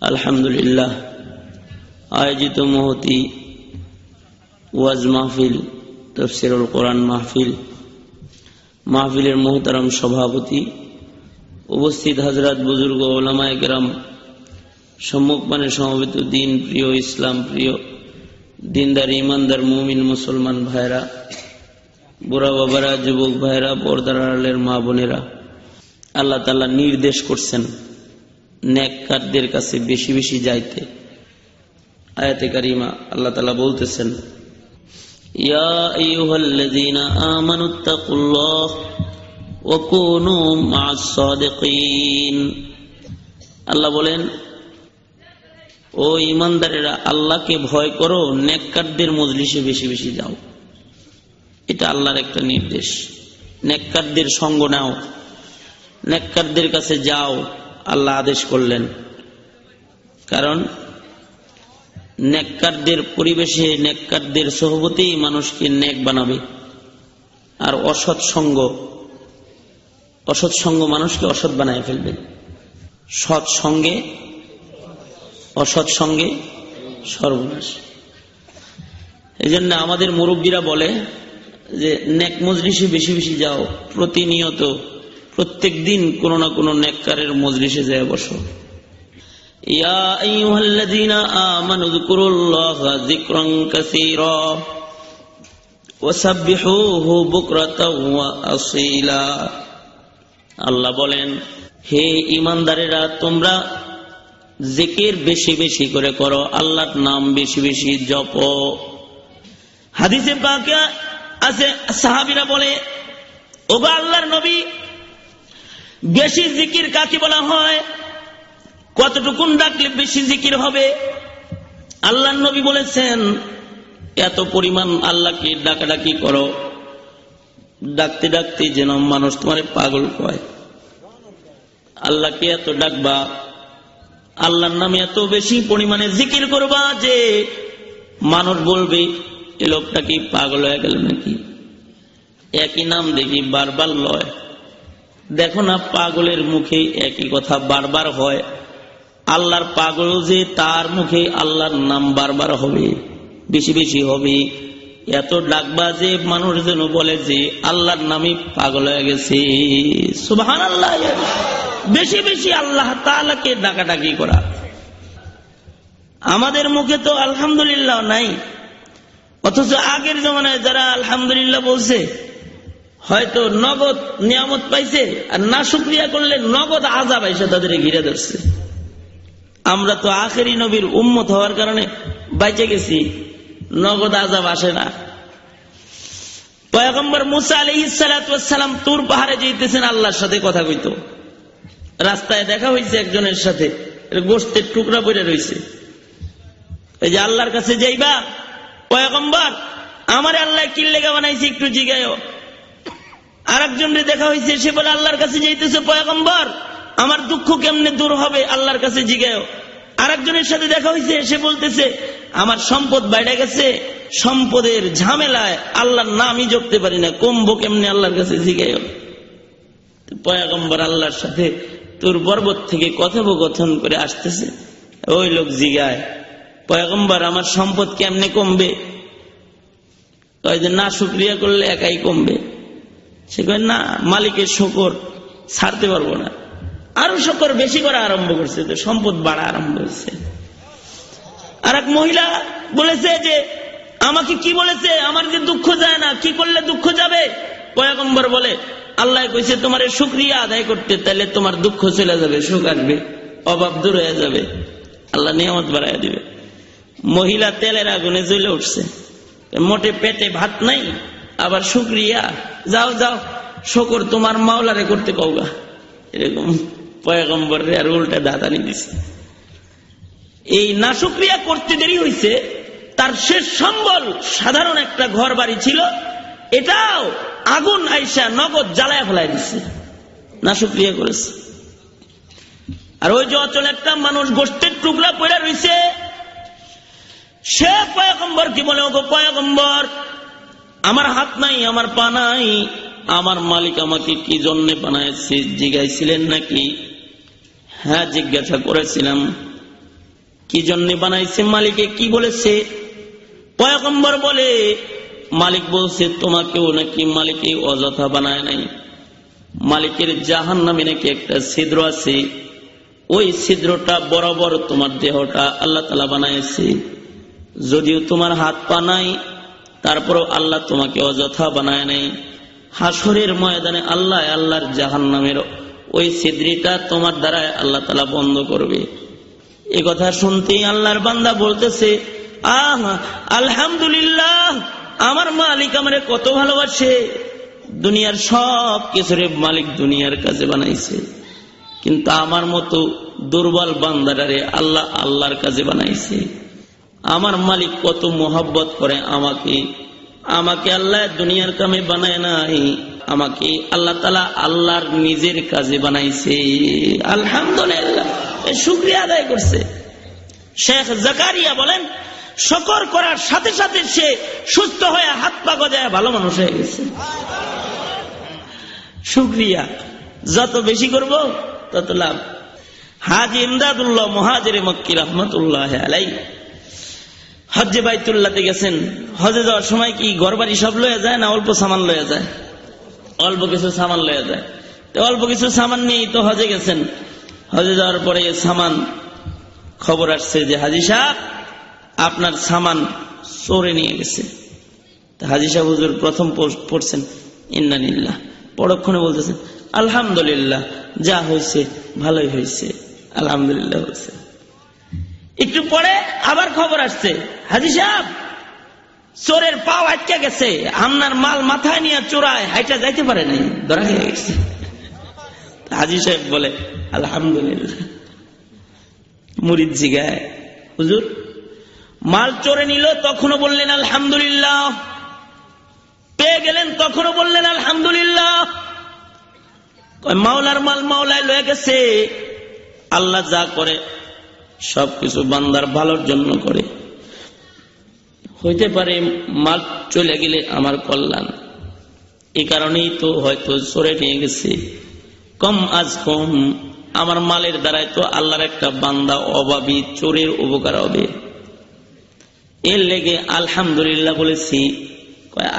আলহামদুলিল্লাহ আয়োজিত মহতি ওয়াজ মাহফিল তাফসীরুল কোরআন মাহফিলের মোহতারাম সভাপতি, উপস্থিত হযরত বুজুর্গ উলামায়ে কেরাম, সম্মুখপানে সমবেত দিন প্রিয়, ইসলাম প্রিয়, দিনদার ইমানদার মুমিন মুসলমান ভাইরা, বুড়া বাবারা, যুবক ভাইরা, পর্দার আড়ালের মা বোনেরা, আল্লাহ তাআলা নির্দেশ করছেন নেককারদের কাছে বেশি বেশি যাইতে। আয়াতে কারিমা আল্লাহ তাআলা বলতেছেন, ইয়া আইয়ুহাল্লাযীনা আমানুত্তাকুল্লাহ ওয়া কুনু মা'আস সাদিকিন। আল্লাহ বলেন, ও ঈমানদারেরা, আল্লাহকে ভয় করো, নেককারদের মজলিসে বেশি বেশি যাও। এটা আল্লাহর একটা নির্দেশ। নেককারদের সঙ্গ নাও, নেককারদের কাছে যাও, আল্লাহ আদেশ করলেন। কারণ নেককারদের পরিবেশে, নেককারদের সহবতেই মানুষকে নেক বানাবে। আর অসৎ সঙ্গ মানুষকে অসৎ বানায় ফেলবে। অসৎ সঙ্গে সর্বনাশ। এই জন্য আমাদের মুরব্বীরা বলে যে নেক মজলিসে বেশি বেশি যাও, প্রতিনিয়ত প্রত্যেক দিন কোনো না কোনো নেককারের মজলিসে যায় বসো। ইয়া আইয়ুহাল্লাযীনা আমানু যকুরুল্লাহা যিকরান কাসীরা ওয়া সাব্বিহুহু বুকরাতাও ওয়া আসীলা। আল্লাহ বলেন, হে ঈমানদারেরা, তোমরা জিকির বেশি বেশি করে করো, আল্লাহর নাম বেশি বেশি জপো। হাদিসে পাকে আছে, সাহাবীরা বলে, ওগো আল্লাহর নবী, বেশি জিকির কাকে বলা হয়? কতটুকুন ডাকলে বেশি জিকির হবে? আল্লাহর নবী বলেছেন, এত পরিমাণ আল্লাহকে ডাকাডাকি করো, ডাকতে ডাকতে যেন মানুষ তোমারে পাগল কয়। আল্লাহকে এত ডাকবা, আল্লাহর নামে এত বেশি পরিমাণে জিকির করবা যে মানুষ বলবে, এ লোকটা কি পাগল হয়ে গেল নাকি? একই নাম দেখি বারবার লয়। দেখো না, পাগলের মুখে একই কথা বারবার হয়। আল্লাহর পাগল যে, তার মুখে আল্লাহর নাম বারবার হবে, বেশি বেশি হবে। এত ডাকবা যে মানুষ যেন বলে যে আল্লাহর নামে পাগল হয়ে গেছে। সুবহানাল্লাহ। বেশি বেশি আল্লাহ তাআলাকে ডাকাডাকি করা। আমাদের মুখে তো আলহামদুলিল্লাহ নাই, অথচ আগের জমানায় যারা আলহামদুলিল্লাহ বলছে, হয়তো নগদ নিয়ামত পাইছে, আর না শুকরিয়া করলে নগদ আযাব এসে তাদের ঘিরে ধরছে। আমরা তো আখেরি নবীর উম্মত হওয়ার কারণে বাইচে গেছি, নগদ আযাব আসে না। পয়গম্বর মুসা আলাইহিস সালাতু ওয়াস সালাম তুর পাহাড়ে যাইতেছেন, আল্লাহর সাথে কথা কইতো। রাস্তায় দেখা হয়েছে একজনের সাথে, গোশতের টুকরা পড়ে রয়েছে। এই যে আল্লাহর কাছে যাইবা, পয়গম্বর আমারে আল্লাহ কি লেগা বানাইছে একটু জিগায়ও। আরেকজনরে দেখা হয়েছে, সে বলে আল্লাহর কাছে যাইতেছে, পয়গম্বর আমার দুঃখ কেমনে দূর হবে, আল্লাহর কাছে জিগায়ও। আরেকজনের সাথে দেখা হয়েছে, সে বলতেছে আমার সম্পদ বাইরে গেছে, সম্পদের ঝামেলায় আল্লাহর নামই জপতে পারি না, কমবো কেমনে, আল্লাহর কাছে জিগায়ও। পয়গম্বর আল্লাহর সাথে তোর পর্বত থেকে কথোপকথন করে আসতেছে। ওই লোক জিগায়, পয়গম্বর আমার সম্পদ কেমনে কমবে? না শুকরিয়া করলে একাই কমবে। সে কয়, না, মালিকের শুকর ছাড়তে পারবো না। আরো শুকর বেশি করা আরম্ভ করছে, তো সম্পদ বাড়া আরম্ভ হয়েছে। আর এক মহিলা বলেছে যে আমাকে কি বলেছে, আমার যে দুঃখ যায় না, কি করলে দুঃখ যাবে? পয়গম্বর বলে, আল্লাহ কইছে তোমার শুকরিয়া আদায় করতে, তাহলে তোমার দুঃখ চলে যাবে, সুখ আসবে, অভাব দূর হয়ে যাবে, আল্লাহ নিয়ামত বাড়াইয়া দিবে। মহিলা তেলের আগুনে জ্বলে উঠছে, মোটে পেটে ভাত নাই, আবার শুকরিয়া, যাও যাও শুকর তোমার মাওলারে করতে কওগা। এরকম পয়গম্বর আর উল্টা দাঁতানি দিছে। এই নাশুকরিয়া করতে দেরি হয়েছে, তার শেষ সম্বল সাধারণ একটা ঘর বাড়ি ছিল, এটাও আগুন আইসা নগদ জ্বালায় ফেলাই দিচ্ছে, নাশুকরিয়া করেছে। আর ওই যে অচল একটা মানুষ গোশতের টুকরা পড়ে রয়েছে, সে পয়গম্বর কি বলে, ওগো পয়গম্বর আমার হাত নাই, আমার পা নাই, আমার মালিক আমাকে কি জন্য বানাইছে জিজ্ঞাসিলেন নাকি? হ্যাঁ, জিজ্ঞাসা করেছিলাম। কি জন্য বানাইছে, মালিকে কি বলেছে? পয়গম্বর বলে, মালিক বলছে তোমাকেও নাকি মালিকে অযথা বানায় নাই। মালিকের জাহান্নামে নাকি একটা ছিদ্র আছে, ওই ছিদ্রটা বরাবর তোমার দেহটা আল্লাহ তাআলা বানাইছে। যদিও তোমার হাত পা নাই, তারপরও আল্লাহ তোমাকে অযথা বানায় নাই। হাসরের ময়দানে আল্লাহর জাহান্নামের ওই ছিদ্রটা তোমার দ্বারা আল্লাহ তাআলা বন্ধ করবে। এ কথা শুনতেই আল্লাহর বান্দা বলতেছে, আলহামদুলিল্লাহ, আমার মালিক আমারে কত ভালোবাসে। দুনিয়ার সব কিছুর মালিক দুনিয়ার কাজে বানাইছে, কিন্তু আমার মতো দুর্বল বান্দাটারে আল্লাহর কাজে বানাইছে। আমার মালিক কত মোহাব্বত করে আমাকে আল্লাহ দুনিয়ার কামে বানায় নাই, আমাকে আল্লাহ তাআলা আল্লাহর নিজের কাজে বানাইছে। আলহামদুলিল্লাহ, শুকরিয়া আদায় করছে। শেখ জাকারিয়া বলেন, শুকর করার সাথে সাথে সে সুস্থ হয়ে হাত পা গজায় ভালো মানুষ হয়ে গেছে। শুকরিয়া যত বেশি করব তত লাভ। হাজী ইমদাদুল্লাহ মুহাজিরে মক্কি রাহমাতুল্লাহ আলাইহি হজ্জে বাইতুল্লাহতে গেছেন। হজে যাওয়ার সময় কি ঘরবাড়ি সব লয়ে যায় না অল্প সামান লয়ে যায়? অল্প কিছু সামান লয়ে যায়। তো অল্প কিছু সামান নিয়েই তো হজে গেছেন। হজে যাওয়ার পরে সামান খবর আসছে যে হাজী সাহেব আপনার সামান চোরে নিয়ে গেছে। হাজী সাহেব হুজুর প্রথম পড়ছেন ইন্না লিল্লাহ, পরক্ষণে বলতেছেন আলহামদুলিল্লাহ, যা হয়েছে ভালোই হয়েছে, আলহামদুলিল্লাহ হয়েছে। একটু পরে আবার খবর আসছে, হাজী সাহেব চোরের পাও আটকে গেছে, আপনার মাল মাথায় নিয়ে চোরায় হাইটা যাইতে পারে নাই, ধরা খেয়ে গেছে। হাজী সাহেব বলে আলহামদুলিল্লাহ। মুরিদ জিগায়, হুজুর মাল চোরে নিল তখনও বললেন আলহামদুলিল্লাহ, পেয়ে গেলেন তখনও বললেন আলহামদুলিল্লাহ। মাওলার মাল মাওলায় লয়ে গেছে। আল্লাহ যা করে সবকিছু বান্দার ভালোর জন্য করে। হইতে পারে মাল চলে গেলে আমার কল্যাণ, এই কারণেই তো হয়তো চোরে নিয়ে গেছে। কম আজ কম আমার মালের দ্বারাই তো আল্লাহর একটা বান্দা অভাবী চোরের উপকার হবে, এর লেগে আলহামদুলিল্লাহ বলেছি।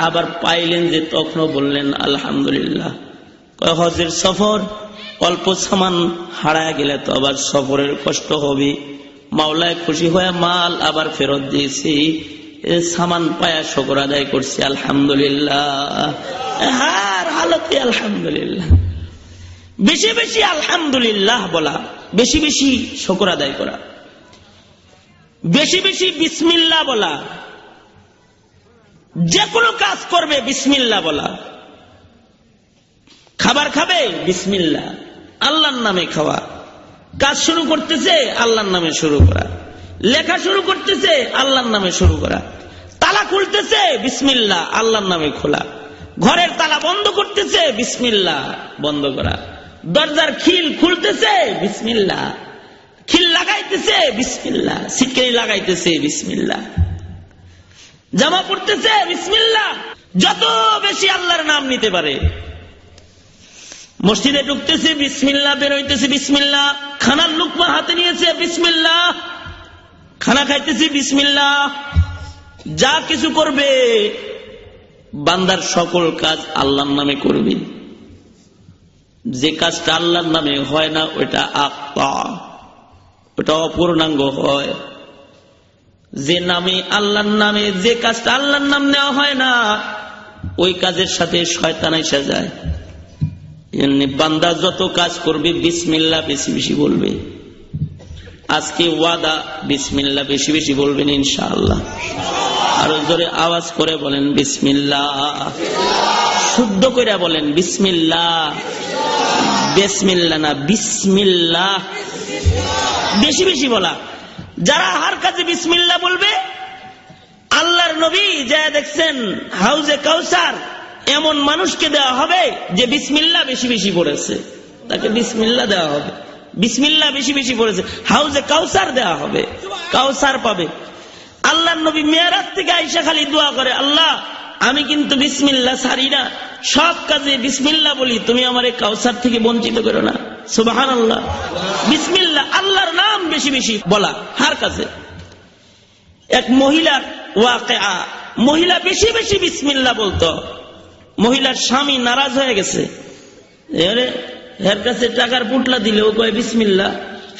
আবার পাইলেন যে তখনও বললেন আলহামদুলিল্লাহ। হজের সফর, অল্প সামান হারায় গেলে তো আবার সফরের কষ্ট হবে। মাওলায় খুশি হয়ে মাল আবার ফেরত দিয়েছি, সামান পায়া শুকর আদায় করছি আলহামদুলিল্লাহ। হার হালতে আলহামদুলিল্লাহ। বেশি বেশি আলহামদুলিল্লাহ বলা, বেশি বেশি শুকর আদায় করা, বেশি বেশি বিসমিল্লাহ বলা। যে কোনো কাজ করবে বিসমিল্লাহ বলা। খাবার খাবে বিসমিল্লাহ, আল্লাহর নামে খাওয়া। কাজ শুরু করতেছে আল্লাহর নামে শুরু করা, লেখা শুরু করতেছে আল্লাহর নামে শুরু করা, তালা খুলতেছে বিসমিল্লাহ, আল্লাহর নামে খোলা, ঘরের তালা বন্ধ করতেছে বিসমিল্লাহ, বন্ধ করা, দরজার খিল খুলতেছে বিসমিল্লাহ, খিল লাগাইতেছে বিসমিল্লাহ, সিটকানি লাগাইতেছে বিসমিল্লাহ, জামা পড়তেছে বিসমিল্লাহ। যত বেশি আল্লাহর নাম নিতে পারে। মসজিদে ঢুকতেছে বিসমিল্লাহ, বের হইতেছে বিসমিল্লাহ, খানার লুকমা হাতে নিয়েছে বিসমিল্লাহ, খানা খাইতেছে বিসমিল্লাহ। যা কিছু করবে বান্দার সকল কাজ আল্লাহর নামে করবে। যে কাজটা আল্লাহর নামে হয় না ওটা আত্মা, ওটা অপূর্ণাঙ্গ হয়। যে নামে আল্লাহর নামে যে কাজটা আল্লাহর নাম নেওয়া হয় না ওই কাজের সাথে শয়তান এসে যায়। বান্দা যত কাজ করবে বিসমিল্লাহ বেশি বেশি বলবে। আজকে ওয়াদা বিসমিল্লাহ বেশি বেশি বলবেন ইনশাআল্লাহ। আরো জোরে আওয়াজ করে বলেন বিসমিল্লাহ, শুদ্ধ করে বলেন বিসমিল্লাহ, বিসমিল্লাহ না বিসমিল্লাহ, বেশি বেশি বলা। যারা হার কাজে বিসমিল্লাহ বলবে, আল্লাহর নবী যা দেখছেন হাউজে কাউসার এমন মানুষকে দেওয়া হবে যে বিসমিল্লাহ বেশি বেশি পড়েছে, তাকে বিসমিল্লাহ দেওয়া হবে। বিসমিল্লাহ বেশি বেশি পড়েছে, হাউজে কাউসার দেওয়া হবে, কাউসার পাবে। আল্লাহর নবী মেরাজ থেকে আইসা খালি দোয়া করে, আল্লাহ আমি কিন্তু বিসমিল্লাহ ছাড়ি না, সব কাজে বিসমিল্লাহ বলি, তুমি আমার কাউসার থেকে বঞ্চিত করো না। সুবহানাল্লাহ। বিসমিল্লাহ, আল্লাহর নাম বেশি বেশি বলা হার কাছে। এক মহিলার ওয়াকিয়া, মহিলা বেশি বেশি বিসমিল্লাহ বলতো। মহিলার স্বামী নারাজ হয়ে গেছে, এর কাছে টাকার পুটলা দিলেও কয় বিসমিল্লাহ,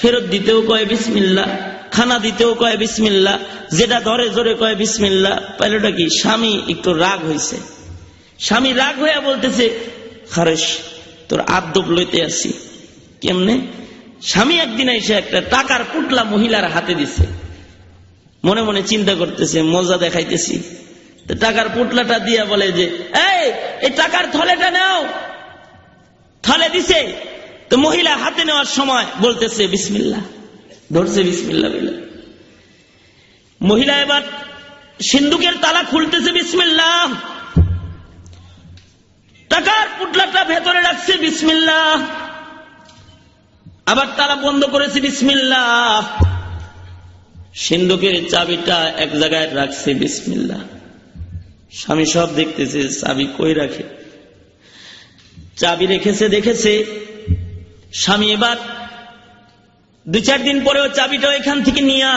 ফেরত দিতেও কয় বিসমিল্লাহ, খানা দিতেও কয় বিসমিল্লাহ, যেটা ধরে জোরে কয় বিসমিল্লাহ। পাইলটা কি স্বামী একটু রাগ হয়েছে। স্বামী রাগ হইয়া বলতেছে, খারেশ তোর আদব লইতে আসি। কেমনে? স্বামী একদিন এসে একটা টাকার পুটলা মহিলার হাতে দিছে, মনে মনে চিন্তা করতেছে মজা দেখাইতেছি। টাকার পুটলাটা দিয়া বলে যে এই টাকার থলেটা নাও। থলে দিছে তো মহিলা হাতে নেওয়ার সময় বলতেছে বিসমিল্লাহ, ধরছে বিসমিল্লাহ বলে। মহিলা এবার সিন্দুকের তালা খুলতেছে বিসমিল্লাহ, টাকার পুটলাটা ভেতরে রাখছে বিসমিল্লাহ, আবার তালা বন্ধ করেছে বিসমিল্লাহ, সিন্দুকের চাবিটা এক জায়গায় রাখছে বিসমিল্লাহ। স্বামী সব দেখতেছে, চাবি কই রাখে, চাবি রেখেছে দেখেছে। স্বামী এবার 2-4 দিন পরেও চাবিটা এখান থেকে নিয়ে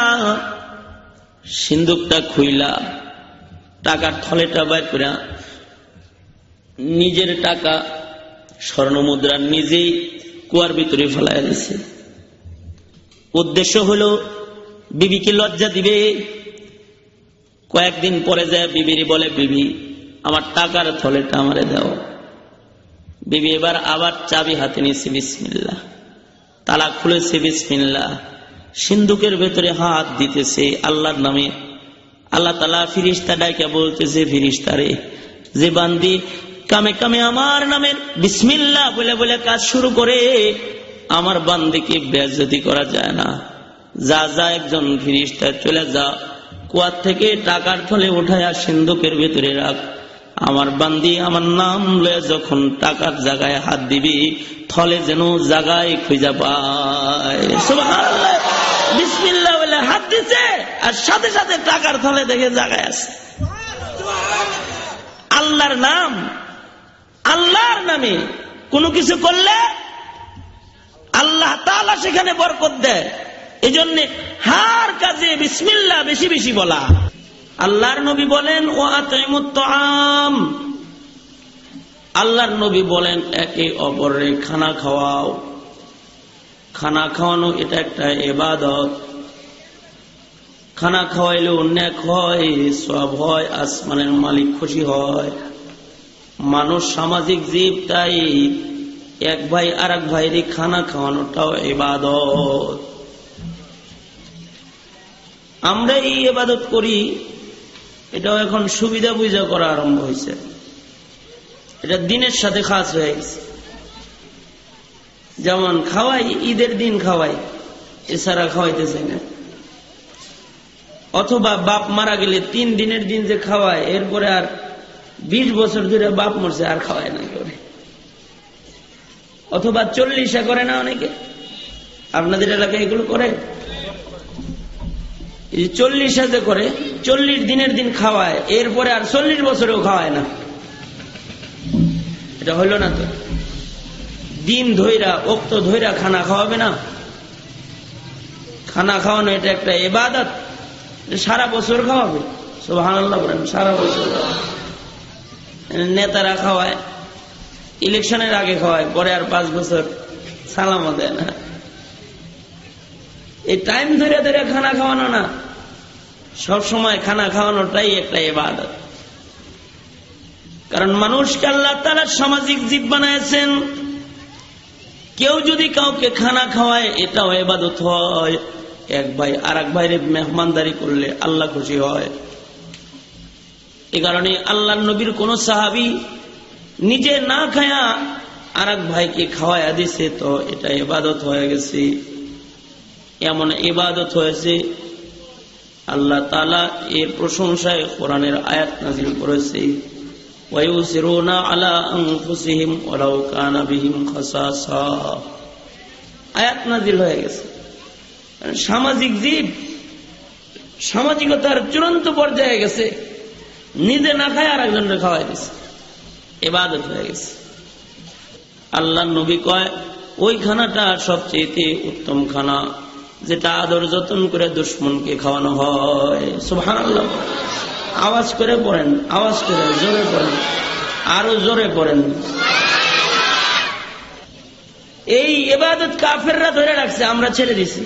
সিন্দুকটা খুইলা টাকার থলেটা বাইর করে নিজের টাকা স্বর্ণ মুদ্রা নিজেই কুয়ার ভিতরে ফেলাইয়া দিছে। উদ্দেশ্য হলো বিবিকে লজ্জা দিবে। কয়েকদিন পরে যায় বিবির বলে, বিবি আমার টাকার থলেটা আমারে দাও। বিবি এবার আবার চাবি হাতে নিয়েছে বিসমিল্লাহ, তালা খুলেছে বিসমিল্লাহ, সিন্দুকের ভেতরে হাত দিতেছে আল্লাহর নামে। আল্লাহ তাআলা ফিরিস্তা ডাইকা বলতেছে, ফিরিস্তারে যে বান্দি কামে কামে আমার নামের বিসমিল্লাহ বলে বলে কাজ শুরু করে, আমার বান্দিকে বেইজ্জতি করা যায় না। যা যা একজন ফিরিস্তা চলে যা, কুয়ার থেকে টাকার থলে উঠায়া সিন্দুকের ভেতরে রাখ। আমার বান্দি আমার নাম লয়ে যখন টাকার জায়গায় হাত দিবি, থলে যেন জায়গায় খুঁজা পায়। সুবহানাল্লাহ। বিসমিল্লাহ বলে হাত দিছে আর সাথে সাথে টাকার থলে দেখে জায়গায় আছে। আল্লাহর নাম, আল্লাহর নামে কোনো কিছু করলে আল্লাহ তাআলা সেখানে বরকত দেয়। এই জন্য হার কাজে বিসমিল্লাহ বেশি বেশি বলা। আল্লাহর নবী বলেন ও আতাইমুত তাআম, আল্লাহর নবী বলেন একে অপরের খানা খাওয়াও। খানা খাওয়ানো এটা একটা ইবাদত। খানা খাওয়াইলে নেক হয়, সওয়াব হয়, আসমানের মালিক খুশি হয়। মানুষ সামাজিক জীব, তাই এক ভাই আর এক ভাইয়ের খানা খাওয়ানোটাও ইবাদত। আমরা এই ইবাদত করি, এটাও এখন সুবিধা বুঝা করা আরম্ভ হয়েছে। এটা দিনের সাথে খাস হয়ে গেছে। যেমন খাওয়াই, ঈদের দিন খাওয়াই, এছাড়া খাওয়াইতেছে না। অথবা বাপ মারা গেলে 3 দিনের দিন যে খাওয়ায়, এরপরে আর 20 বছর ধরে বাপ মরছে আর খাওয়ায় না করে। অথবা 40 করে না অনেকে, আপনাদের এলাকায় এগুলো করে। 40 যে করে, 40 দিনের দিন খাওয়ায়, এরপরে আর 40 বছরেও খাওয়ায় না। এটা হইল না তো। দিন ধইরা, ওক্ত ধইরা খানা খাওয়াবে না। খানা খাওয়ানো এটা একটা ইবাদত। সারা বছর খাওয়াবে, সুবহানাল্লাহ বলেন, সারা বছর। নেতারা খাওয়ায়, ইলেকশনের আগে খাওয়ায়, পরে আর 5 বছর সালামও দেয় না। এই টাইম ধরে ধরে খানা খাওয়ানো না, সব সময় খানা খাওয়ানোটাই একটা ইবাদত। কারণ মানুষকে আল্লাহ তাআলা সামাজিক জীব বানাইছেন। কেউ যদি কাউকে খানা খাওয়ায়, এটাও ইবাদত হয়। এক ভাই আর এক ভাইয়ের মেহমানদারি করলে আল্লাহ খুশি হয়। এই কারণে আল্লাহর নবীর কোন সাহাবী নিজে না খায়া আর এক ভাইকে খাওয়াইয়া দিছে, তো এটা ইবাদত হয়ে গেছে। এমন ইবাদত হয়েছে, আল্লাহ তাআলা এর প্রশংসায় কোরআনের আয়াত নাযিল করেছে, ওয়ায়ুসিরুনা আলা আনফুসিহিম ওয়ালাউ কানা বিহিম খাসাসা। আয়াত নাযিল হয়ে গেছে। সামাজিক জীব, সামাজিকতার চূড়ান্ত পর্যায়ে গেছে, নিজে না খায় আর একজনকে খাওয়াই দিছে, ইবাদত হয়ে গেছে। আল্লাহর নবী কয় ওই খানাটা সবচেয়ে উত্তম খানা, যেটা আদর যত্ন করে দুশ্মনকে খাওয়ানো হয়। সুবহানাল্লাহ। আওয়াজ করে পড়েন, আওয়াজ করে জোরে পড়েন, আরো জোরে পড়েন। এই ইবাদত কাফেররা ধরে রাখছে, আমরা ছেড়ে দিছি।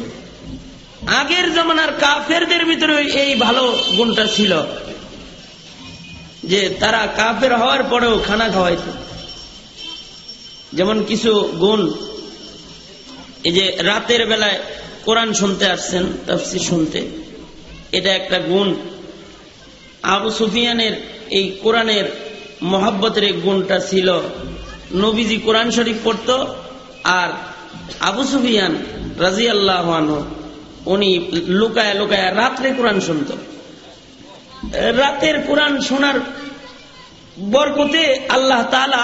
আগের জামানার কাফেরদের ভিতরে এই ভালো গুণটা ছিল যে তারা কাফের হওয়ার পরেও খানা খাওয়াইত। যেমন কিছু গুণ, এই যে রাতের বেলায় কোরআন শুনতে আসছেন, তাফসীর শুনতে, এটা একটা গুণ। আবু সুফিয়ানের এই কোরআনের মহব্বতের এই গুণটা ছিল। নবীজি কোরআন শরীফ পড়ত, আর আবু সুফিয়ান রাদিয়াল্লাহু আনহু উনি লুকায় লুকায় রাত্রে কোরআন শুনত। রাতের কোরআন শোনার বরকতে আল্লাহ তাআলা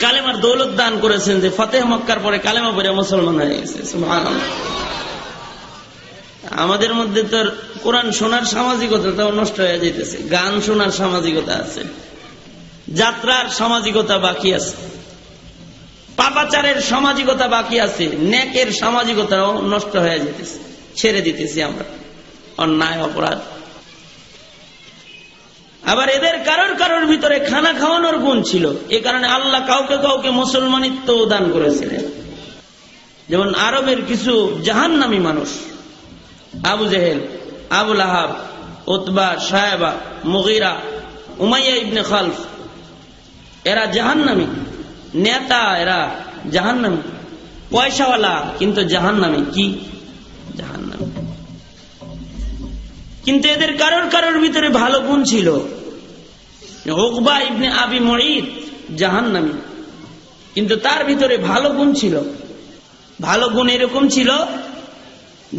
কালেমার দৌলত দান করেছেন, যে ফতেহ মক্কার পরে কালেমা পড়ে মুসলমান হয়ে গেছে। সুবহানাল্লাহ। আমাদের মধ্যে তো কোরআন শোনার সামাজিকতাটাও নষ্ট হয়ে যাইতেছে। গান শোনার সামাজিকতা আছে, যাত্রার সামাজিকতা বাকি আছে, পাপাচারের সামাজিকতা বাকি আছে, নেকের সামাজিকতাও নষ্ট হয়ে যেতেছে। ছেড়ে দিতেছি আমরা অন্যায় অপরাধ। আবার এদের কারোর কারোর ভিতরে খানা খাওয়ানোর গুণ ছিল। এ কারণে আল্লাহ কাউকে কাউকে মুসলমানিত্ব দান করেছিলেন। যেমন আরবের কিছু জাহান্নামী মানুষ, Abu Jahl, Abu Lahab, Utba, Shaiba, Mughira, Umayya ibn Khalaf, এরা জাহান্নামী নেতা, এরা জাহান্নামী, পয়সাওয়ালা কিন্তু জাহান্নামী। কি জাহান্নামী? কিন্তু এদের কারোর কারোর ভিতরে ভালো গুণ ছিল। উকবা ইবনে আবি মুঈত জাহান্নামী, কিন্তু তার ভিতরে ভালো গুণ ছিল। ভালো গুণ এরকম ছিল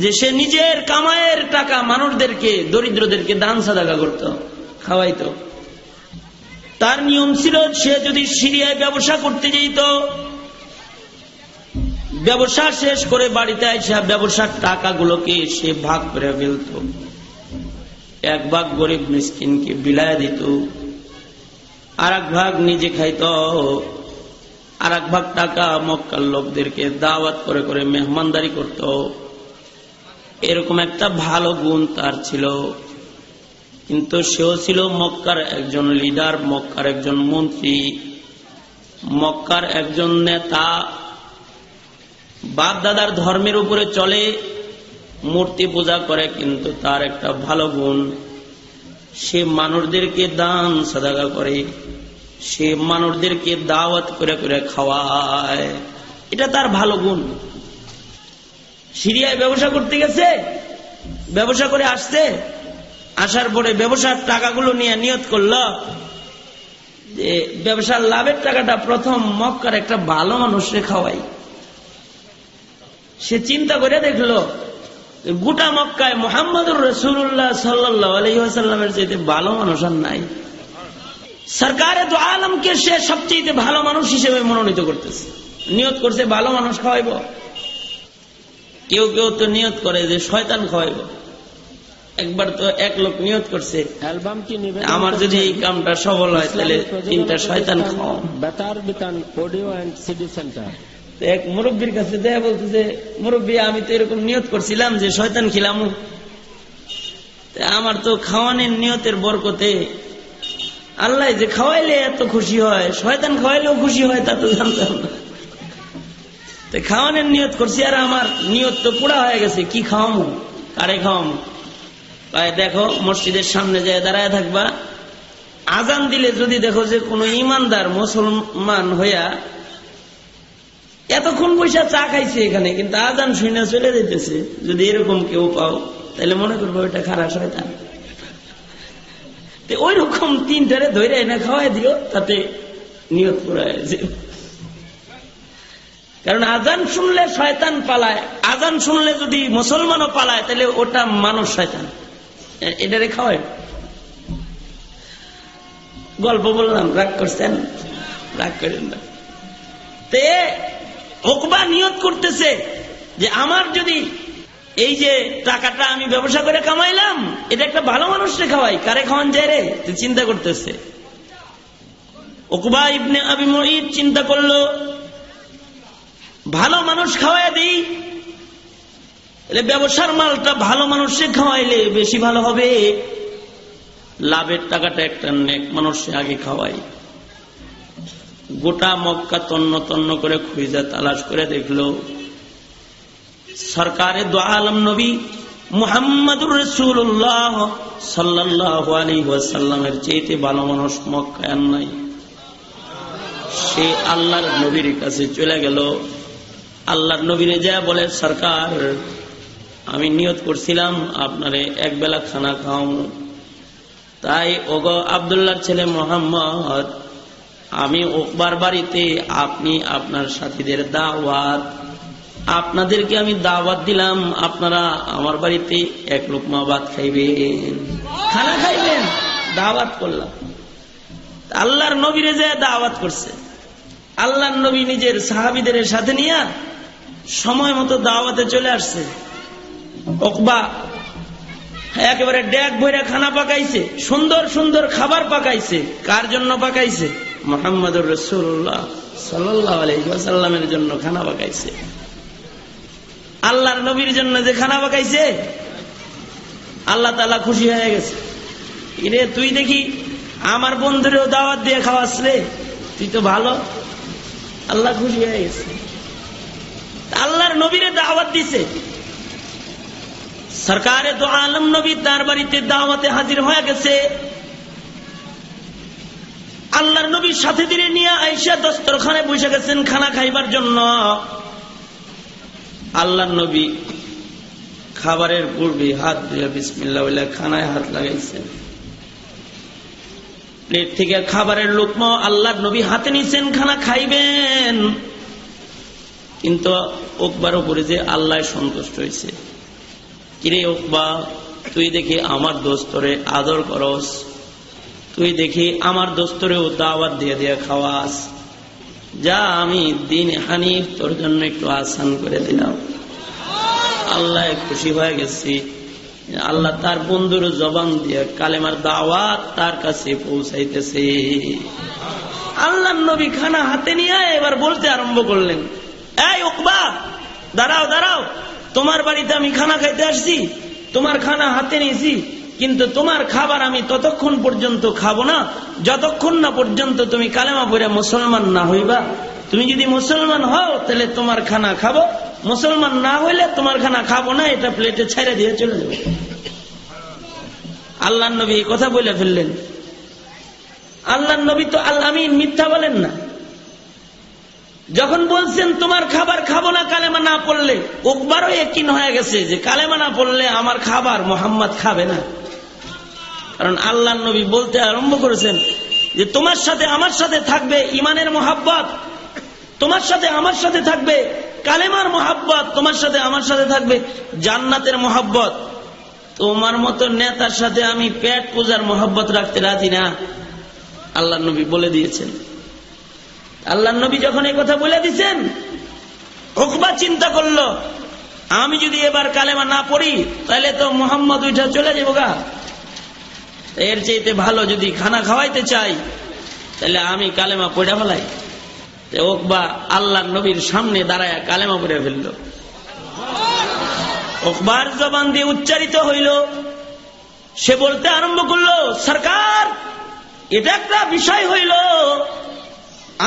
যে সে নিজের কামাইয়ের টাকা মানুষদেরকে, দরিদ্রদেরকে দান সাদাকা করত, খাওয়াইতো। তার নিয়ম ছিল, সে যদি সিরিয়ায় ব্যবসা করতে যেত, ব্যবসা শেষ করে বাড়িতে এসে ব্যবসার টাকাগুলোকে সে ভাগ করে ফেলত। এক ভাগ গরিব মিসকিনকে বিলায় দিত, আর এক ভাগ নিজে খাইত, আর এক ভাগ টাকা মক্কার লোকদেরকে দাওয়াত করে করে মেহমানদারি করত। এরকম একটা ভালো গুণ তার ছিল। কিন্তু সেও ছিল মক্কার একজন লিডার, মক্কার একজন মন্ত্রী, মক্কার একজন নেতা। বাপ দাদার ধর্মের উপরে চলে, মূর্তি পূজা করে, কিন্তু তার একটা ভালো গুণ, সে মানুষদেরকে দান সাদাকা করে, সে মানুষদেরকে দাওয়াত করে করে খাওয়ায়। এটা তার ভালো গুণ। সিরিয়ায় ব্যবসা করতে গেছে, ব্যবসা করে আসছে, আসার পরে ব্যবসার টাকাগুলো নিয়ে নিয়ত করল যে ব্যবসার লাভের টাকাটা প্রথম মক্কার একটা ভালো মানুষকে খাওয়াই। সে চিন্তা করে দেখলো গোটা মক্কায় মুহাম্মদুর রাসূলুল্লাহ সাল্লাল্লাহু আলাইহি ওয়াসাল্লামের চাইতে ভালো মানুষ আর নাই। সরকারে তো আলমকে সে সবচেয়ে ভালো মানুষ হিসেবে মনোনীত করতেছে, নিয়ত করছে ভালো মানুষ খাওয়াইব। কেউ কেউ তো নিয়ত করে যে শয়তান খাওয়াইব। একবার তো এক লোক নিয়ত করছে, আমার যদি এই কামটা সফল হয় তাহলে 3টা শয়তান খাওয়াও। এক মুরব্বীর কাছে দেখা বলতেছে, মুরব্বী আমি তো এরকম নিয়ত করছিলাম যে শয়তান খিলাম, আমার তো খাওয়ানোর নিয়তের বরকতে আল্লাহ যে খাওয়াইলে এত খুশি হয়, শয়তান খাওয়াইলেও খুশি হয় তা তো জানতাম না। খাওয়ানোর নিয়ত করছি, আর আমার নিয়ত তো পুরা হয়ে গেছে। কি খাওয়ামো, কারে খাওয়ামো? দেখো মসজিদের সামনে যায় দাঁড়ায় থাকবা, আজান দিলে যদি দেখো যে কোনো ইমানদার মুসলমান হইয়া এতক্ষণ পয়সা চা খাইছে এখানে, কিন্তু আজান শুনে চলে যেতেছে, যদি এরকম কেউ পাও তাহলে মনে করবো ওইটা খারাপ শয়তান। ওই রকম 3টারে ধরে এনে খাওয়াই দিও, তাতে নিয়ত পুরা হয়েছে। কারণ আজান শুনলে শয়তান পালায়, আজান শুনলে যদি মুসলমানও পালায় তাহলে ওটা মানুষ শয়তান, এটারে খাওয়ায়। গল্প বললাম, রাগ করছেন? রাগ করেন না। তে উকবা নিয়ত করতেছে যে আমার যদি এই যে টাকাটা আমি ব্যবসা করে কামাইলাম, এটা একটা ভালো মানুষকে খাওয়াই, কারে খাওয়ান যায় রে? চিন্তা করতেছে। উকবা ইবনে আবি মুঈত চিন্তা করলো ভালো মানুষ খাওয়াই দিই, ব্যবসার মালটা ভালো মানুষে খাওয়াইলে বেশি ভালো হবে। লাভের টাকাটা একটা নেক মানুষে আগে খাওয়াই। গোটা মক্কা তন্ন তন্ন করে খুঁজে তালাশ করে দেখলো সরকারে দো আলম নবী মুহাম্মদুর রাসূলুল্লাহ সাল্লাল্লাহু আলাইহি ওয়াসাল্লামের চাইতে ভালো মানুষ মক্কায় আর নাই। সে আল্লাহর নবীর কাছে চলে গেল। আল্লাহর নবীরে যা বলে, সরকার আমি নিয়ত করছিলাম আপনারে এক বেলা খানা খাওয়াবো, তাই ওগো আব্দুল্লাহর ছেলে মোহাম্মদ, আমি ওকবার বাড়িতে আপনি আপনার সাথীদের দাওয়াত, আপনাদেরকে আমি দাওয়াত দিলাম, আপনারা আমার বাড়িতে এক লোকমা ভাত খাইবেন, খানা খাইবেন, দাওয়াত করলাম। আল্লাহর নবীরে যে দাওয়াত করছে, আল্লাহর নবী নিজের সাহাবীদের সাথে নিয়ে সময় মতো দাওয়াতে চলে আসছে। ওকবা একেবারে ডেক ভরে খানা পাকাইছে, সুন্দর সুন্দর খাবার পাকাইছে। কার জন্য পাকাইছে? মুহাম্মদুর রাসূলুল্লাহ সাল্লাল্লাহু আলাইহি ওয়াসাল্লামের জন্য খানা পাকাইছে। আল্লাহর নবীর জন্য যে খানা পাকাইছে, আল্লাহ তাআলা খুশি হয়ে গেছে। ইরে তুই দেখি আমার বন্ধুরেও দাওয়াত দিয়ে খাওয়াস রে, তুই তো ভালো। আল্লাহ খুশি হয়ে গেছে, আল্লাহর নবীরে দাওয়াত দিছে। সরকারে দো আলম নবী তার বাড়িতে দাওয়াতে হাজির হয়ে গেছে। আল্লাহর নবীর সাথে দিনে নিয়ে আয়েশা দস্তরখানে বসে গেছেন খানা খাইবার জন্য। আল্লাহর নবী খাবারের পূর্বে হাত ধুয়ে বিসমিল্লাহ বলে খানায় হাত লাগাইছেন। প্লেট থেকে খাবারের লোকমা আল্লাহর নবী হাতে নিছেন, খানা খাইবেন। কিন্তু ওকবার উপরে যে আল্লাহ সন্তুষ্ট হয়েছে। কিরে ওকবা, তুই দেখি আমার দোস্তরে আদর করস, তুই দেখি আমার দোস্তরেও দাওয়াত দিয়ে দিয়ে খাওয়াস, যা আমি দিন হানিফ তোর জন্য একটু আসান করে দিলাম। আল্লাহ খুশি হয়ে গেছি। আল্লাহ তার বন্ধুর জবান দিয়ে কালেমার দাওয়াত তার কাছে পৌঁছাইতেছে। আল্লাহ নবী খানা হাতে নিয়ে এবার বলতে আরম্ভ করলেন, এই উকবা, দাঁড়াও দাঁড়াও, তোমার বাড়িতে আমি খানা খাইতে আসছি, তোমার খানা হাতে নিয়েছি, কিন্তু তোমার খাবার আমি ততক্ষণ পর্যন্ত খাবো না যতক্ষণ না পর্যন্ত তুমি কালেমা পড়ে মুসলমান না হইবা। তুমি যদি মুসলমান হও তাহলে তোমার খানা খাবো, মুসলমান না হইলে তোমার খানা খাবো না, এটা প্লেটে ছেড়ে দিয়ে চলে যাবে। আল্লাহ নবী এই কথা বলে ফেললেন। আল্লাহ নবী তো আল আমিন, মিথ্যা বলেন না। যখন বলছেন তোমার খাবার খাবো না কালেমা না পড়লে, ওকবারও ইয়াকিন হয়ে গেছে যে কালেমা না পড়লে আমার খাবার মোহাম্মদ খাবে না। কারণ আল্লাহ নবী বলতে আরম্ভ করেছেন যে তোমার সাথে আমার সাথে থাকবে ইমানের মোহাব্বত, তোমার সাথে আমার সাথে থাকবে কালেমার মোহাব্বত, তোমার সাথে আমার সাথে থাকবে জান্নাতের মোহাব্বত। তোমার মতো নেতার সাথে আমি পেট পূজার মোহাব্বত রাখতে রাজি না, আল্লাহ নবী বলে দিয়েছেন। আল্লাহ নবী যখন এই কথা বলে দিচ্ছেন, উকবা চিন্তা করলো, আমি যদি এবার কালেমা না পড়ি তাহলে তো মুহাম্মদ উঠা চলে যাবো গা। এর চাইতে ভালো যদি খানা খাওয়াইতে চাই তাহলে আমি কালেমা পড়ে ফেলাই। উকবা আল্লাহ নবীর সামনে দাঁড়ায় কালেমা পড়ে ফেলল। উকবার জবান দিয়ে উচ্চারিত হইল, সে বলতে আরম্ভ করলো, সরকার এটা একটা বিষয় হইল,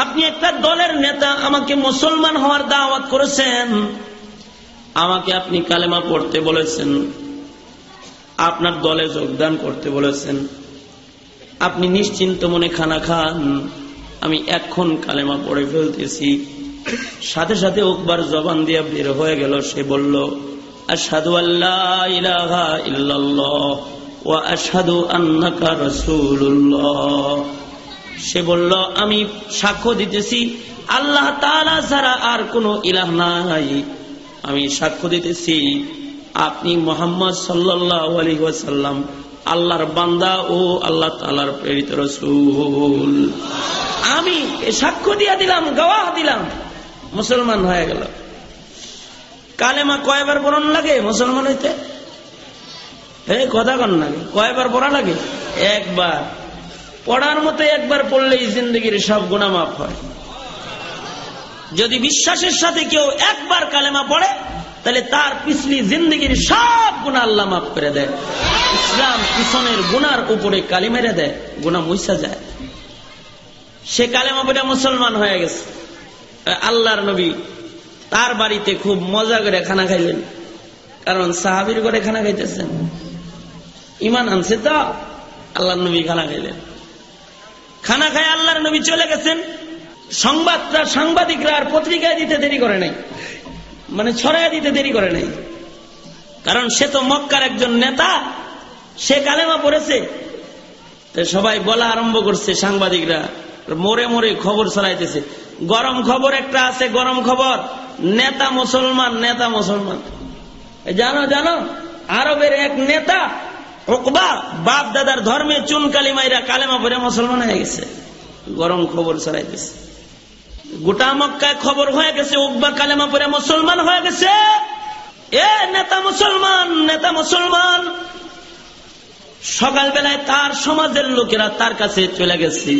আপনি একটা দলের নেতা, আমাকে মুসলমান হওয়ার দাওয়াত করেছেন, আমাকে আপনি কালেমা পড়তে বলেছেন, আপনার দলে যোগদান করতে বলেছেন, আপনি নিশ্চিন্ত মনে খানা খান, আমি এখন কালেমা পড়ে ফেলতেছি। সাথে সাথে উকবার জবান দিয়ে বের হয়ে গেল, সে বলল, আশহাদু আল্লা ইলাহা ইল্লাল্লাহ ওয়া আশহাদু আন্নাকা রাসূলুল্লাহ। সে বলল, আমি সাক্ষ্য দিতেছি আল্লাহ তাআলা ছাড়া আর কোনো ইলাহ নাই, আমি সাক্ষ্য দিতেছি আপনি মুহাম্মদ সাল্লাল্লাহু আলাইহি ওয়াসাল্লাম আল্লাহর বান্দা ও আল্লাহ তাআলার প্রেরিত রাসূল। আমি সাক্ষ্য দিয়ে দিলাম, গওয়াহ দিলাম, মুসলমান হয়ে গেল। কালেমা কয়বার পড়ন লাগে মুসলমান হইতে? কথা কন লাগে, কয়বার পড়া লাগে? একবার। পড়ার মতো একবার পড়লেই জিন্দগির সব গুনাহ মাফ হয়। যদি বিশ্বাসের সাথে কেউ একবার কালেমা পড়ে তাহলে তার পিছলি জিন্দগির সব গুনাহ আল্লাহ মাফ করে দেয়। ইসলাম পিছনের গুনার উপরে কালি মেরে দেয়, গুনাহ মুছা যায়। সে কালেমা পড়ে মুসলমান হয়ে গেছে। আল্লাহর নবী তার বাড়িতে খুব মজা করে খানা খাইলেন, কারণ সাহাবীর ঘরে খানা খাইতেছেন, ঈমান আনছে তো। আল্লাহর নবী খানা খাইলেন, খানা খায় আল্লাহর নবী চলে গেছেন। সাংবাদিকরা আর পত্রিকায় দিতে দেরি করে নাই, মানে ছড়াইয়া দিতে দেরি করে নাই, কারণ সে তো মক্কার একজন নেতা, সে কালেমা পড়েছে। সবাই বলা আরম্ভ করছে, সাংবাদিকরা মোড়ে মোড়ে খবর ছড়াইতেছে। গরম খবর একটা আছে, গরম খবর, নেতা মুসলমান, নেতা মুসলমান। জানো জানো আরবের এক নেতা উকবা বাপ দাদার ধর্মে চুনকালি মাইরা কালেমা পড়ে মুসলমান হয়ে গেছে। গরম খবর ছড়াইতেছে, গোটা মক্কায় খবর হয়ে গেছে উকবা কালেমা পড়ে মুসলমান হয়ে গেছে। এ নেতা মুসলমান, নেতা মুসলমান। সকালবেলায় তার সমাজের লোকেরা তার কাছে চলে গেছে।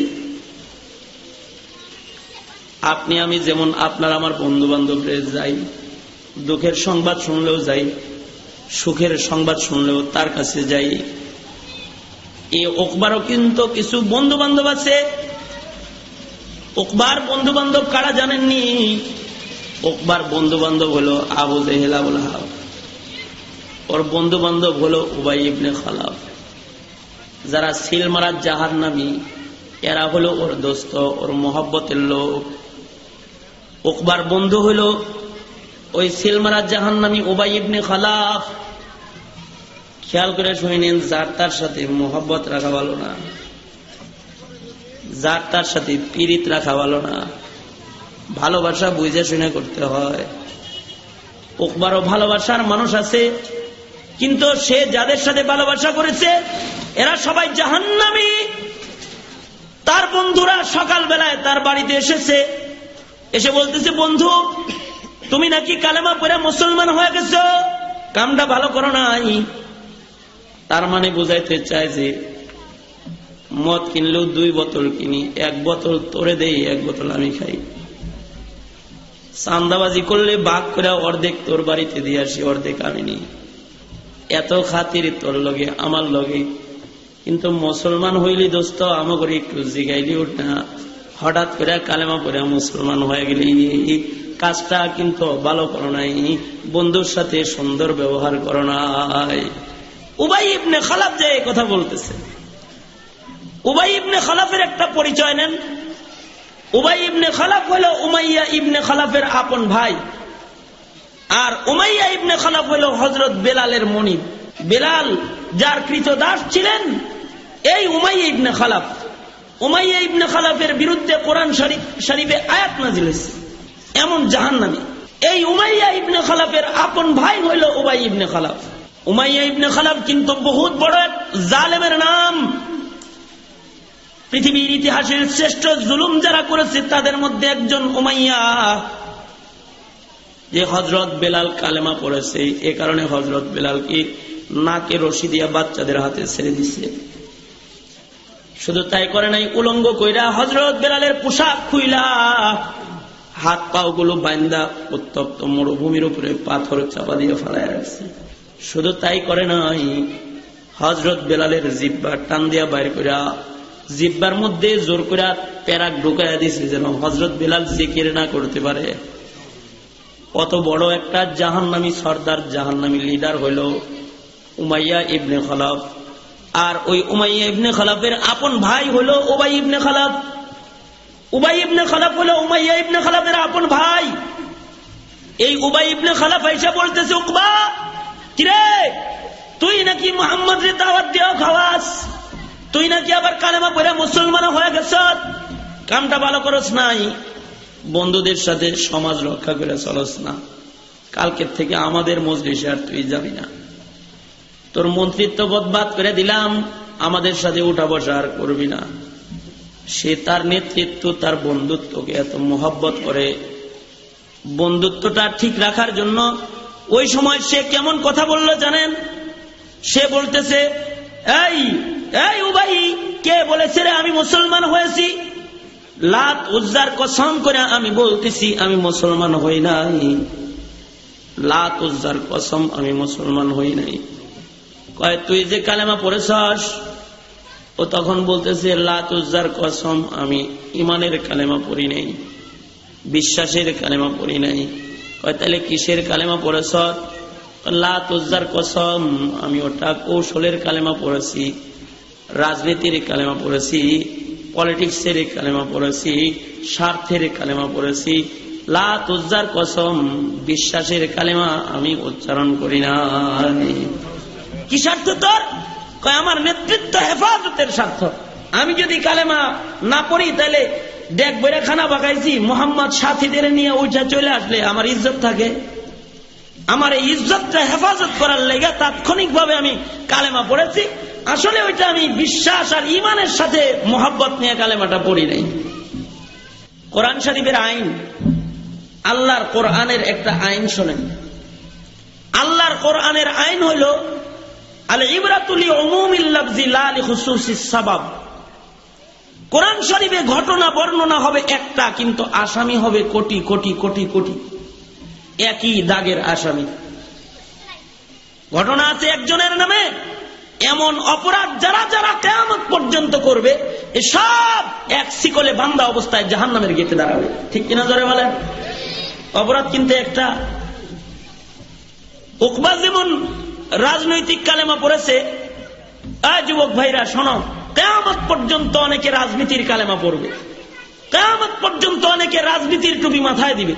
আপনি আমি যেমন আপনার আমার বন্ধু বান্ধবরা যাই, দুঃখের সংবাদ শুনলেও যাই, সুখের সংবাদ শুনলেও তার কাছে যাই। এই উকবারও কিন্তু কিছু বন্ধু বান্ধব আছে। উকবার বন্ধু বান্ধব কারা জানেননি? উকবার বন্ধু বান্ধব হলো আবু জেহেল, আবুল আহাব। ওর বন্ধু বান্ধব হলো উবাই ইবনে খালাফ। যারা সিল মারার জাহান্নামী, এরা হলো ওর দোস্ত, ওর মহব্বতের লোক। উকবার বন্ধু হলো ওই সিল মারার জাহান্নামী উবাই ইবনে খালাফ। খেয়াল করে শুনেন, যার তার সাথে মহব্বত রাখা ভালো না, যার তার সাথে পীড়িত রাখা ভালো না। ভালোবাসা বুঝে শুনে করতে হয়। উকবারও ভালোবাসার মানুষ আছে, কিন্তু সে যাদের সাথে ভালোবাসা করেছে এরা সবাই জাহান্নামী। তার বন্ধুরা সকাল বেলায় তার বাড়িতে এসেছে, এসে বলতেছে, বন্ধু তুমি নাকি কালেমা পড়ে মুসলমান হয়ে গেছো, কামটা ভালো করো নাই। তার মানে বুঝাইতে চায় যে মদ কিনলেও 2 বোতল কিনি, 1 বোতল তোরে দেই, 1 বোতল আমি খাই। চান্দাবাজি করলে ভাগ করে অর্ধেক তোর বাড়িতে দিয়ে আসি, অর্ধেক আমি নি। এত খাতির তোর লগে আমার লগে। কিন্তু মুসলমান হইলি দোস্ত আমাকে একটু জিগাইলি উঠ না, হঠাৎ করে কালেমা পড়ে মুসলমান হয়ে গেলি, কাজটা কিন্তু ভালো করো নাই, বন্ধুর সাথে সুন্দর ব্যবহার করো নাই। উবাই ইবনে খালাফ যে কথা বলতেছে, উবাই ইবনে খালাফের একটা পরিচয় নেন। উবাই ইবনে খালাফ হলো উমাইয়া ইবনে খালাফের আপন ভাই, আর উমাইয়া ইবনে খালাফ হলো হযরত বেলালের মনিব। বেলাল যার কৃতদাস ছিলেন এই উমাইয়া ইবনে খালাফ। উমাইয়া ইবনে খালাফের বিরুদ্ধে কোরআন শরীফে আয়াত নাযিল হয়েছে, এমন জাহান্নামী। এই উমাইয়া ইবনে খালাফের আপন ভাই হইল উবাই ইবনে খালাফ। উমাইয়া ইবনে খালাফ কিন্তু বহুত বড় এক জালেমের নাম। পৃথিবীর ইতিহাসের শ্রেষ্ঠ জুলুম যারা করেছে তাদের মধ্যে একজন উমাইয়া। যে হযরত বেলাল কালেমা পড়েছে, এ কারণে হযরত বেলালকে নাকে রশি দিয়া বাচ্চাদের হাতে ছেড়ে দিছে। শুধু তাই করে নাই, উলঙ্গ কইরা হযরত বেলালের পোশাক খুইলা হাত পাও গুলো বাইন্দা উত্তপ্ত মরুভূমির উপরে পাথর চাপা দিয়ে ফেলায় রাখছে। শুধু তাই করে নাই, হযরত বেলালের জিহ্বা টান দিয়া বাইর কইরা জিহ্বার মধ্যে জোর করে প্যারাক ঢুকাইয়া দিছে, যেন হযরত বেলাল জিকির না করতে পারে। কত বড় একটা জাহান্নামী সর্দার, জাহান্নামী লিডার হইল উমাইয়া ইবনে খালাফ। আর ওই উমাইয়া ইবনে খালাফের আপন ভাই হলো উবাই ইবনে খালাফ। উবাই ইবনে খালাফ হলো উমাইয়া ইবনে খালাফের আপন ভাই। এই উবাই ইবনে খালাফ এসে বলতেছে, উকবা কিরে, তুই নাকি মুহাম্মদ রে দাওয়াত দিও খাওয়াস, তুই নাকি আবার কালেমা পড়ে মুসলমান হয়ে গেছ, কামটা ভালো করস নাই, বন্ধুদের সাথে সমাজ রক্ষা করে চলস না, কালকের থেকে আমাদের মজলিসে আর তুই যাবি না, তোর মন্ত্রিত্ব বদবাদ করে দিলাম, আমাদের সাথে উঠা বসা আর করবি না। সে তার নেতৃত্ব, তার বন্ধুত্বকে এত মোহব্বত করে, বন্ধুত্বটা ঠিক রাখার জন্য ওই সময় সে কেমন কথা বলল জানেন? সে বলতেছে, এই এই উবাই, কে বলেছে রে আমি মুসলমান হয়েছি? লাত উজ্জার কসম করে আমি বলতেছি আমি মুসলমান হই নাই, লাত উজ্জার কসম আমি মুসলমান হই নাই। কয় তুই যে কালেমা পড়েছস? ও তখন বলতেছে লাত উজ্জার কসম আমি ইমানের কালেমা পড়ি নাই, বিশ্বাসের কালেমা পড়ি নাই। কয় তাহলে কিসের কালেমা পড়েছ? লাত উজ্জার কসম আমি ওটা কৌশলের কালেমা পড়েছি, রাজনীতির কালেমা পড়েছি, পলিটিক্সের কালেমা পড়েছি, স্বার্থের কালেমা পড়েছি। লাত উজ্জার কসম বিশ্বাসের কালেমা আমি উচ্চারণ করি না। কি স্বার্থ তোর? কয় আমার নেতৃত্ব হেফাজতের স্বার্থ। আমি যদি কালেমা না পড়ি তাহলে দেখ বইরা খানা পাকাইছি, মোহাম্মদ সাথীদের নিয়ে ওইটা চলে আসলে আমার ইজ্জত থাকে। আমার এই ইজ্জতটা হেফাজত করার লেগে তাৎক্ষণিকভাবে আমি কালেমা পড়েছি। আসলে ওইটা আমি বিশ্বাস আর ইমানের সাথে মোহাব্বত নিয়ে কালেমাটা পড়ি নাই। কোরআন শরীফের আইন, আল্লাহর কোরআনের একটা আইন শোনেন। আল্লাহর কোরআনের আইন হইল আল ইবরাতু লিউমুমিল লাফজি লা লিখুসুসিস সাবাব। কোরআন শরীফে ঘটনা বর্ণনা হবে একটা, কিন্তু আসামি হবে কোটি কোটি কোটি কোটি, একই দাগের আসামি। ঘটনা আছে একজনের নামে, এমন অপরাধ যারা যারা কিয়ামত পর্যন্ত করবে এসব এক শিকলে বান্ধা অবস্থায় জাহান্নামের গেটে দাঁড়াবে। ঠিক কিনা জোরে বলেন? অপরাধ কিন্তু একটা। উকবা যেমন রাজনৈতিক কালেমা পড়েছে, যুবক ভাইরা শোনো, কিয়ামত পর্যন্ত অনেকে রাজনীতির কালেমা পড়বে, কিয়ামত পর্যন্ত অনেকে রাজনীতির টুপি মাথায় দিবে,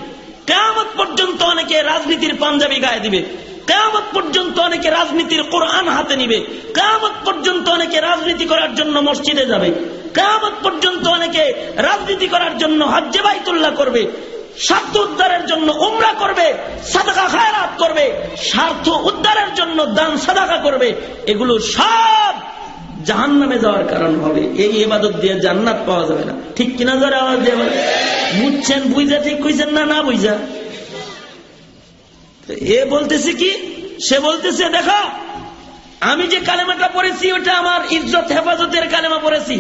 কিয়ামত পর্যন্ত অনেকে রাজনীতির পাঞ্জাবি গায়ে দিবে, কিয়ামত পর্যন্ত অনেকে রাজনীতির কোরআন হাতে নিবে, কিয়ামত পর্যন্ত অনেকে রাজনীতি করার জন্য মসজিদে যাবে, কিয়ামত পর্যন্ত অনেকে রাজনীতি করার জন্য হজ্জে বাইতুল্লাহ করবে, স্বার্থ উদ্ধারের জন্য উমরা করবে, সাদাকা খায়রাত করবে, স্বার্থ উদ্ধারের জন্য দান সাদাকা করবে। এগুলো সব জাহান্নামে যাওয়ার কারণ হবে। এই ইবাদত দিয়ে জান্নাত পাওয়া যাবে না। ঠিক কিনা জোরে আওয়াজ দিয়ে বলেন। বুঝছেন? বুঝা ঠিক কইছেন না? না বুঝা এ বলতেছে কি, সে বলতেছে দেখো আমি যে কালেমাটা পড়েছি ওটা আমার ইজ্জত হেফাজতের কালেমা পড়েছি।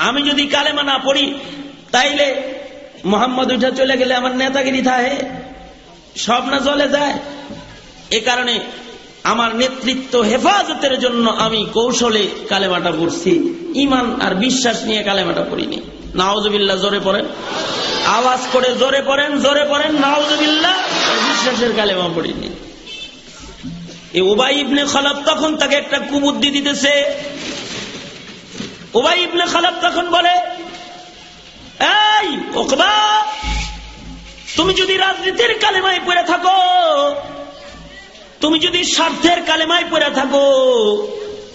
আমি যদি কালেমা না পড়ি তাইলে মোহাম্মদ উঠা চলে গেলে আমার নেতাগিরি থাকে, সব না চলে যায়। এ কারণে আমার নেতৃত্ব হেফাজতের জন্য আমি কৌশলে কালেমাটা পড়ছি, ইমান আর বিশ্বাস নিয়ে কালেমাটা পড়িনি। নাউজুবিল্লাহ। জোরে পড়েন, আওয়াজ করে জোরে পড়েন, জোরে পড়েন নাউজুবিল্লাহ। বিশ্বাসের কালেমা পড়িনি। এই উবাই ইবনে খালাব তখন তাকে একটা কুবুদ্ধি দিতেছে। উবাই ইবনে খালাব তখন বলে, এই উকবা, তুমি যদি রাজনীতির কালেমায় পড়ে থাকো, তুমি যদি স্বার্থের কালেমায় পড়ে থাকো,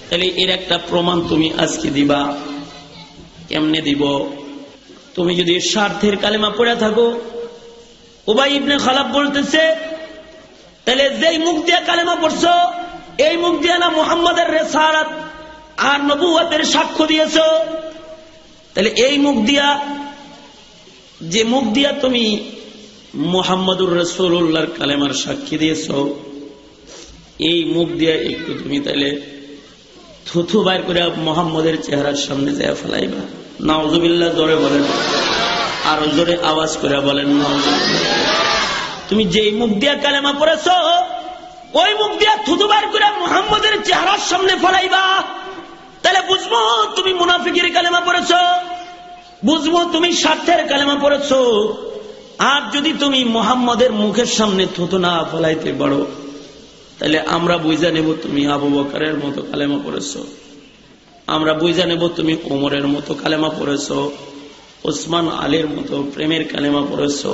তাহলে এর একটা প্রমাণ তুমি আজকে দিবা। কেমনে দিব? তুমি যদি স্বার্থের কালেমা পড়ে থাকো, উবাই ইবনে খালাব বলতেছে, তাহলে যেই মুখ দিয়ে কালেমা পড়ছো এই মুখ দিয়ে না মুহাম্মাদের রিসালাত আর নবুয়তের সাক্ষ্য দিয়েছো? তাহলে এই মুখ দিয়া, যে মুখ দিয়া তুমি মুহাম্মাদুর রাসূলুল্লাহর কালেমার সাক্ষী দিয়েছো, এই মুখ দিয়ে একটু তুমি তাহলে থুথু বাইর করে মুহাম্মাদের চেহারার সামনে যায় ফেলাইবা। নাউজুবিল্লাহ। জোরে বলেন, আরো জোরে আওয়াজ করে বলেন নাউজুবিল্লাহ। তুমি যেই মুখ দিয়া কালেমা পড়েছো ওই মুখ দিয়া থুথু বাইর করে মুহাম্মাদের চেহারার সামনে ফেলাইবা, তাহলে বুঝবো তুমি মুনাফিকের কালেমা পড়েছো, বুঝবো তুমি স্বার্থের কালেমা পড়েছো। আর যদি তুমি মুহাম্মাদের মুখের সামনে থুথু না ফলাইতে পারো, তাহলে আমরা বুঝা নেব তুমি আবু বকরের মতো কালেমা পড়েছো, আমরা বুঝা নেব তুমি ওমরের মতো কালেমা পড়েছো, ওসমান আলীর মতো প্রেমের কালেমা পড়েছো।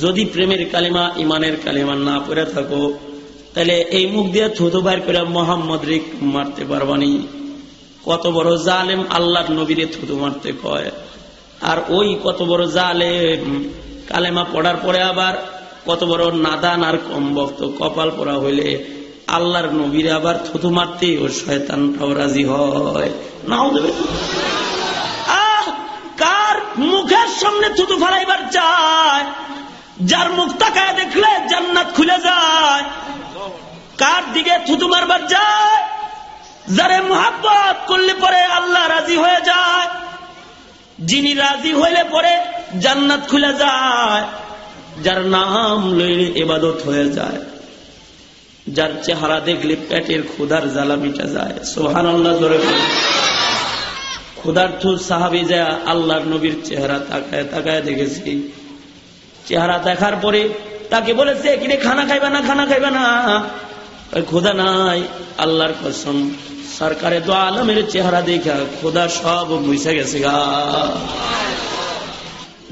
যদি প্রেমের কালেমা ইমানের কালেমা না পড়ে থাকো, তাহলে এই মুখ দিয়ে থুথু বাইর করে মুহাম্মদ রে মারতে পারবানি। কত বড় জালেম আল্লাহর নবীরে থুথু মারতে কয়, আর ওই কত বড় জালেম কালেমা পড়ার পরে আবার কত বড় নাদান আর কম বক্ত কপাল পড়া হইলে আল্লাহর নবীরে আবার থুথু মারতে ও শয়তানটাও রাজি হয়। কার মুখের সামনে থুথু ফেলাইবার চায়? যার মুখ তাকায় দেখলে জান্নাত খুলে যায়। কার দিকে থুতু মারবার যায়? যারে মুহাব্বত করলে পরে আল্লাহ রাজি হয়ে যায়। যিনি রাজি হইলে পরে জান্নাত খুলে যায়, যার নাম লইলে ইবাদত হয়ে যায়, যার চেহারা দেখলে পেটের ক্ষুধার জ্বালা মিটা যায়। সুবহানাল্লাহ জোরে বলুন। ক্ষুধার্ত সাহাবী যায় আল্লাহর নবীর চেহারা তাকায় তাকায় দেখেছি। চেহারা দেখার পরে তাকে বলেছে, কিরে খানা খাইবা না, খানা খাইবা না? ক্ষুধা নাই। আল্লাহর কসম, সরকারে দো আলমের চেহারা দেখা ক্ষুধা সব মুছে গেছে গা।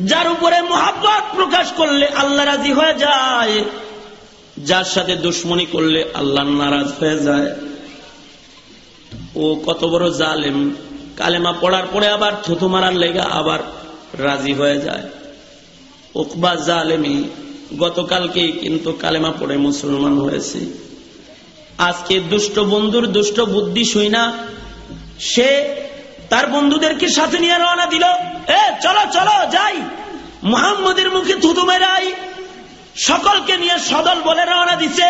যার উপরে মোহাব্বত প্রকাশ করলে আল্লাহ রাজি হয়ে যায়, যার সাথে দুশ্মনী করলে আল্লাহ নারাজ হয়ে যায়। ও কত বড় জালেম, কালেমা পড়ার পরে আবার থুতু মারার লেগে আবার রাজি হয়ে যায়। উকবা জালেমি গতকালকেই কিন্তু কালেমা পড়ে মুসলমান হয়েছে। আজকে দুষ্ট বন্ধুর দুষ্ট বুদ্ধি শুই না, সে তার বন্ধুদেরকে সাথে নিয়ে রওনা দিল, চলো চলো যাই, মুহাম্মদের মুখে থুতু মেরাই। সকলকে নিয়ে সদল বলে রওনা দিছে।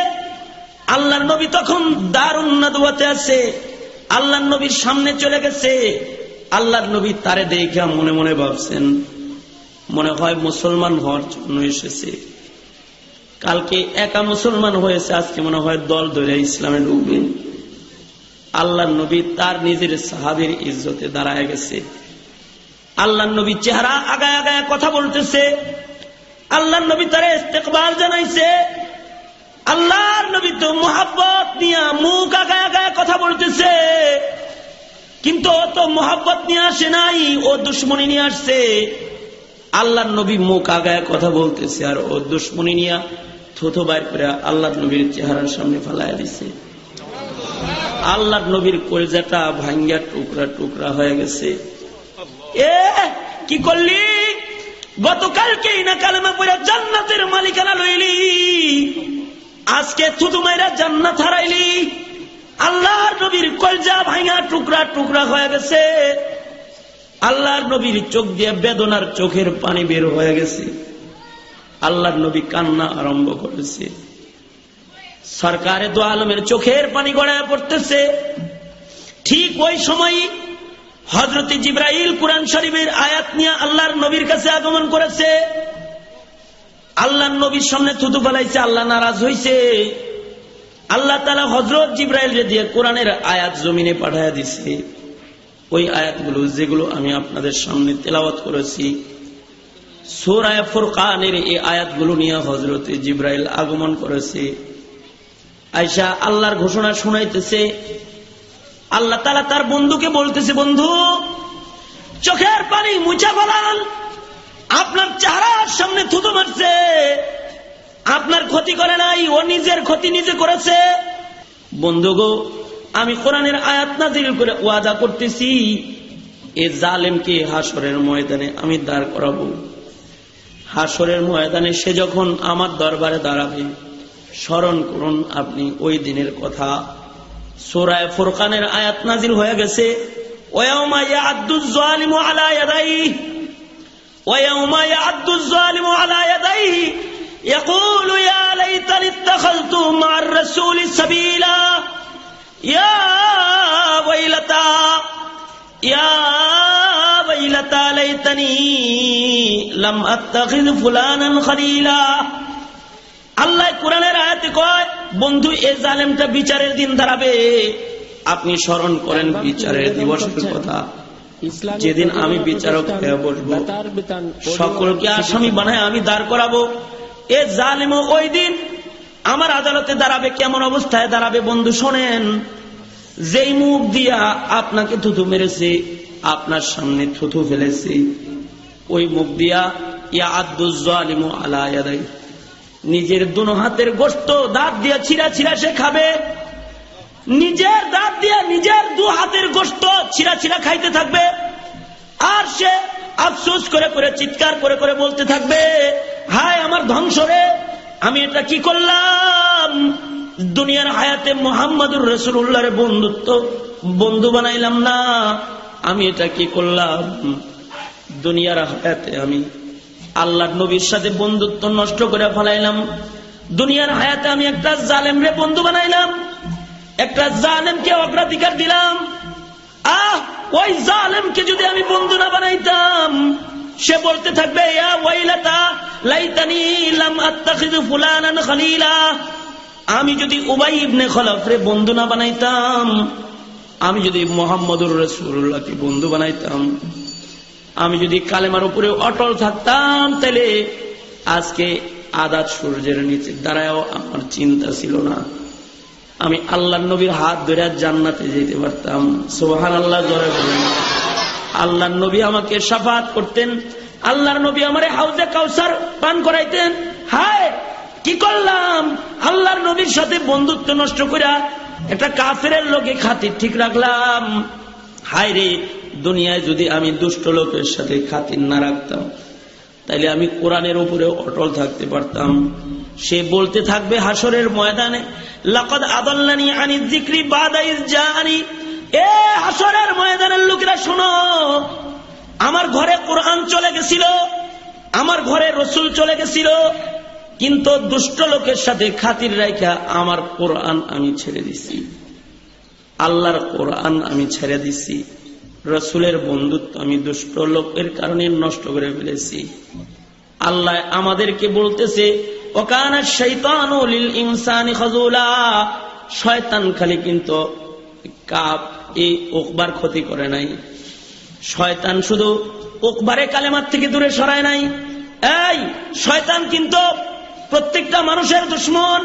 আল্লাহর নবী তখন দারুন নাদওয়াতে আছে, আল্লাহর নবীর সামনে চলে গেছে। আল্লাহর নবী তারে দেখে মনে মনে ভাবছেন, মনে হয় মুসলমান হওয়ার জন্য এসেছে। কালকে একা মুসলমান হয়েছে, আজকে মনে হয় দল ধরে ইসলামে ঢুকবে। আল্লাহর নবী তার নিজের সাহাবীর ইজ্জতে দাঁড়ায় গেছে। আল্লাহর নবী চেহারা আগায় আগায় কথা বলতেছে। আল্লাহর নবী তারে ইস্তেকবাল জানাইছে। আল্লাহর নবী তো মোহাব্বত নিয়ে মুখ আগায় আগায় কথা বলতেছে, কিন্তু ও তো মোহাব্বত নিয়ে আসে নাই, ও দুশ্মনী নিয়ে আসছে। আল্লাহর নবী মুখ আগায় কথা বলতেছে আর ও দুশ্মনী নিয়ে থুথু বাইর করে আল্লাহর নবীর চেহারার সামনে ফেলাইয়া দিছে। আল্লাহর নবীর কলিজাটা ভাঙ্গা টুকরা টুকরা হয়ে গেছে। কি করলি? গতকালকেই না কালেমা পড়ে জান্নাতের মালিকানা লইলি, আজকে থুতু মাইরা জান্নাত হারাইলি। আল্লাহর নবীর কলিজা ভাঙ্গা টুকরা টুকরা হয়ে গেছে। আল্লাহর নবীর চোখ দিয়ে বেদনার চোখের পানি বের হয়ে গেছে। আল্লাহর নবী কান্না আরম্ভ করেছে। সরকারে দো আলমের চোখের পানি গড়ায় পড়তেছে। ঠিক ওই সময় হযরত জিবরাইল কুরআন শরীফের আয়াত নিয়ে আল্লাহর নবীর কাছে আগমন করেছে। আল্লাহর নবীর সামনে থুতু ফেলাইছে, আল্লাহ নারাজ হইছে। আল্লাহ তাআলা হযরত জিবরাইল দিয়ে কোরআনের আয়াত জমিনে পাঠায়া দিছে। ওই আয়াতগুলো যেগুলো আমি আপনাদের সামনে তেলাওয়াত করেছি, সূরা ফুরকানের এই আয়াতগুলো নিয়ে হযরত জিবরাইল আগমন করেছে। আয়েশা আল্লাহর ঘোষণা শুনাইতেছে। আল্লাহ তাআলা তার বন্ধুকে বলতেছে, বন্ধু চোখের পানি মুছা ফেলান, আপনার চেহারার সামনে থুতু মারছে, আপনার ক্ষতি করে নাই, ও নিজের ক্ষতি নিজে করেছে। বন্ধু গো, আমি কোরআনের আয়াত নাযিল করে ওয়াদা করতেছি, এই জালেমকে হাসরের ময়দানে আমি দাঁড় করাবো। হাসরের ময়দানে সে যখন আমার দরবারে দাঁড়াবে, স্মরণ করুন আপনি ওই দিনের কথা। সূরা ফুরকানের আয়াত নাযিল হয়ে গেছে, ওয়ায়াউমা ইয়া'আদ্দুয যালিমু আলা ইয়াদাইহি ওয়ায়াউমা ইয়া'আদ্দুয যালিমু আলা ইয়াদাইহি ইয়াকুলু ইয়া লাইতানি ইত্তাখাযতু মা'আর রাসূলি সাবিলা ইয়া ওয়াইলাতা লাইতানি লাম আত্তাখিয ফুলানান খলিলা। আল্লাহ কোরআনের আয়াতে কয়, বন্ধু এই জালেমটা বিচারের দিন দাঁড়াবে। আপনি স্মরণ করেন বিচারের দিবসের কথা, যেদিন আমি বিচারক হয়ে বসবো, সকলকে আসামি বানায় আমি দাঁড় করাবো। এ জালেমও ওই দিন আমার আদালতে দাঁড়াবে। কেমন অবস্থায় দাঁড়াবে বন্ধু শোনেন। যেই মুখ দিয়া আপনাকে থুথু মেরেছে, আপনার সামনে থুথু ফেলেছে, ওই মুখ দিয়া ইয়া'আদ্দুয যালিমু আলা ইয়াদাইহি, নিজের দুনো হাতের গোশত দাঁত দিয়ে ছিঁড়া ছিঁড়া সে খাবে। নিজের দাঁত দিয়ে নিজের দু হাতের গোশত ছিঁড়া ছিঁড়া খাইতে থাকবে। আর সে আফসোস করে করে চিৎকার করে করে বলতে থাকবে, হায় আমার ধ্বংস রে, আমি এটা কি করলাম? দুনিয়ার হায়াতে মুহাম্মদুর রাসূলুল্লাহর বন্ধু বানাইলাম না, আমি এটা কি করলাম? দুনিয়ার হায়াতে আমি আল্লাহর নবীর সাথে বন্ধুত্ব নষ্ট করে ফেলাইলাম। দুনিয়ার হায়াতে আমি একটা জালেমরে বন্ধু বানাইলাম, একটা জালেমকে অগ্রাধিকার দিলাম। ওই জালেমকে যদি আমি বন্ধু না বানাইতাম, সে বলতে থাকবে ইয়া ওয়াইলাতা লাইতানি লাম আত্তাখিযু ফুলানান খলিলা, আমি যদি উবাই ইবনে খলফরে বন্ধু না বানাইতাম, আমি যদি মুহাম্মদুর রাসূলুল্লাহকে বন্ধু বানাইতাম, আমি যদি কালেমার উপরে অটল থাকতাম, তাহলে আজকে আদাত সূর্যের নিচে দাঁড়ায়ও আমার চিন্তা ছিল না, আমি আল্লাহর নবীর হাত ধরে জান্নাতে যেতে পারতাম। সুবহানাল্লাহ, জোরে বলেন। আল্লাহর নবী আমাকে শাফাআত করতেন, আল্লাহর নবী আমারে হাউজে কাউসার পান করাইতেন। হায় কি করলাম, আল্লাহর নবীর সাথে বন্ধুত্ব নষ্ট করে একটা কাফেরের লোকে খাতির ঠিক রাখলাম। হায় রে, দুনিয়ায় যদি আমি দুষ্ট লোকের সাথে খাতির না রাখতাম, তাইলে আমি কোরআনের উপরে অটল থাকতে পারতাম। সে বলতে থাকবে হাসরের ময়দানে, লাকাদ আদাল্লানি আনিয যিকরি বাদা ইয জাআনি। এ হাসরের ময়দানের লোকেরা শোনো, আমার ঘরে কোরআন চলে গেছিল, আমার ঘরে রাসূল চলে গেছিল, কিন্তু দুষ্ট লোকের সাথে খাতির রাখা আমার কোরআন আমি ছেড়ে দিছি, আল্লাহর কোরআন আমি ছেড়ে দিছি, রাসূলের বন্ধুত্ব আমি দুষ্ট লোকের কারণে নষ্ট করে ফেলেছি। আল্লাহ আমাদেরকে বলতেছে ওয়াকানা শাইতানু লিল ইনসানি খাযুলা, শয়তান খালি কিন্তু কাব এই উকবার ক্ষতি করে নাই, শয়তান শুধু উকবারে কালেমার থেকে দূরে সরায় নাই, এই শয়তান কিন্তু প্রত্যেকটা মানুষের দুশমন,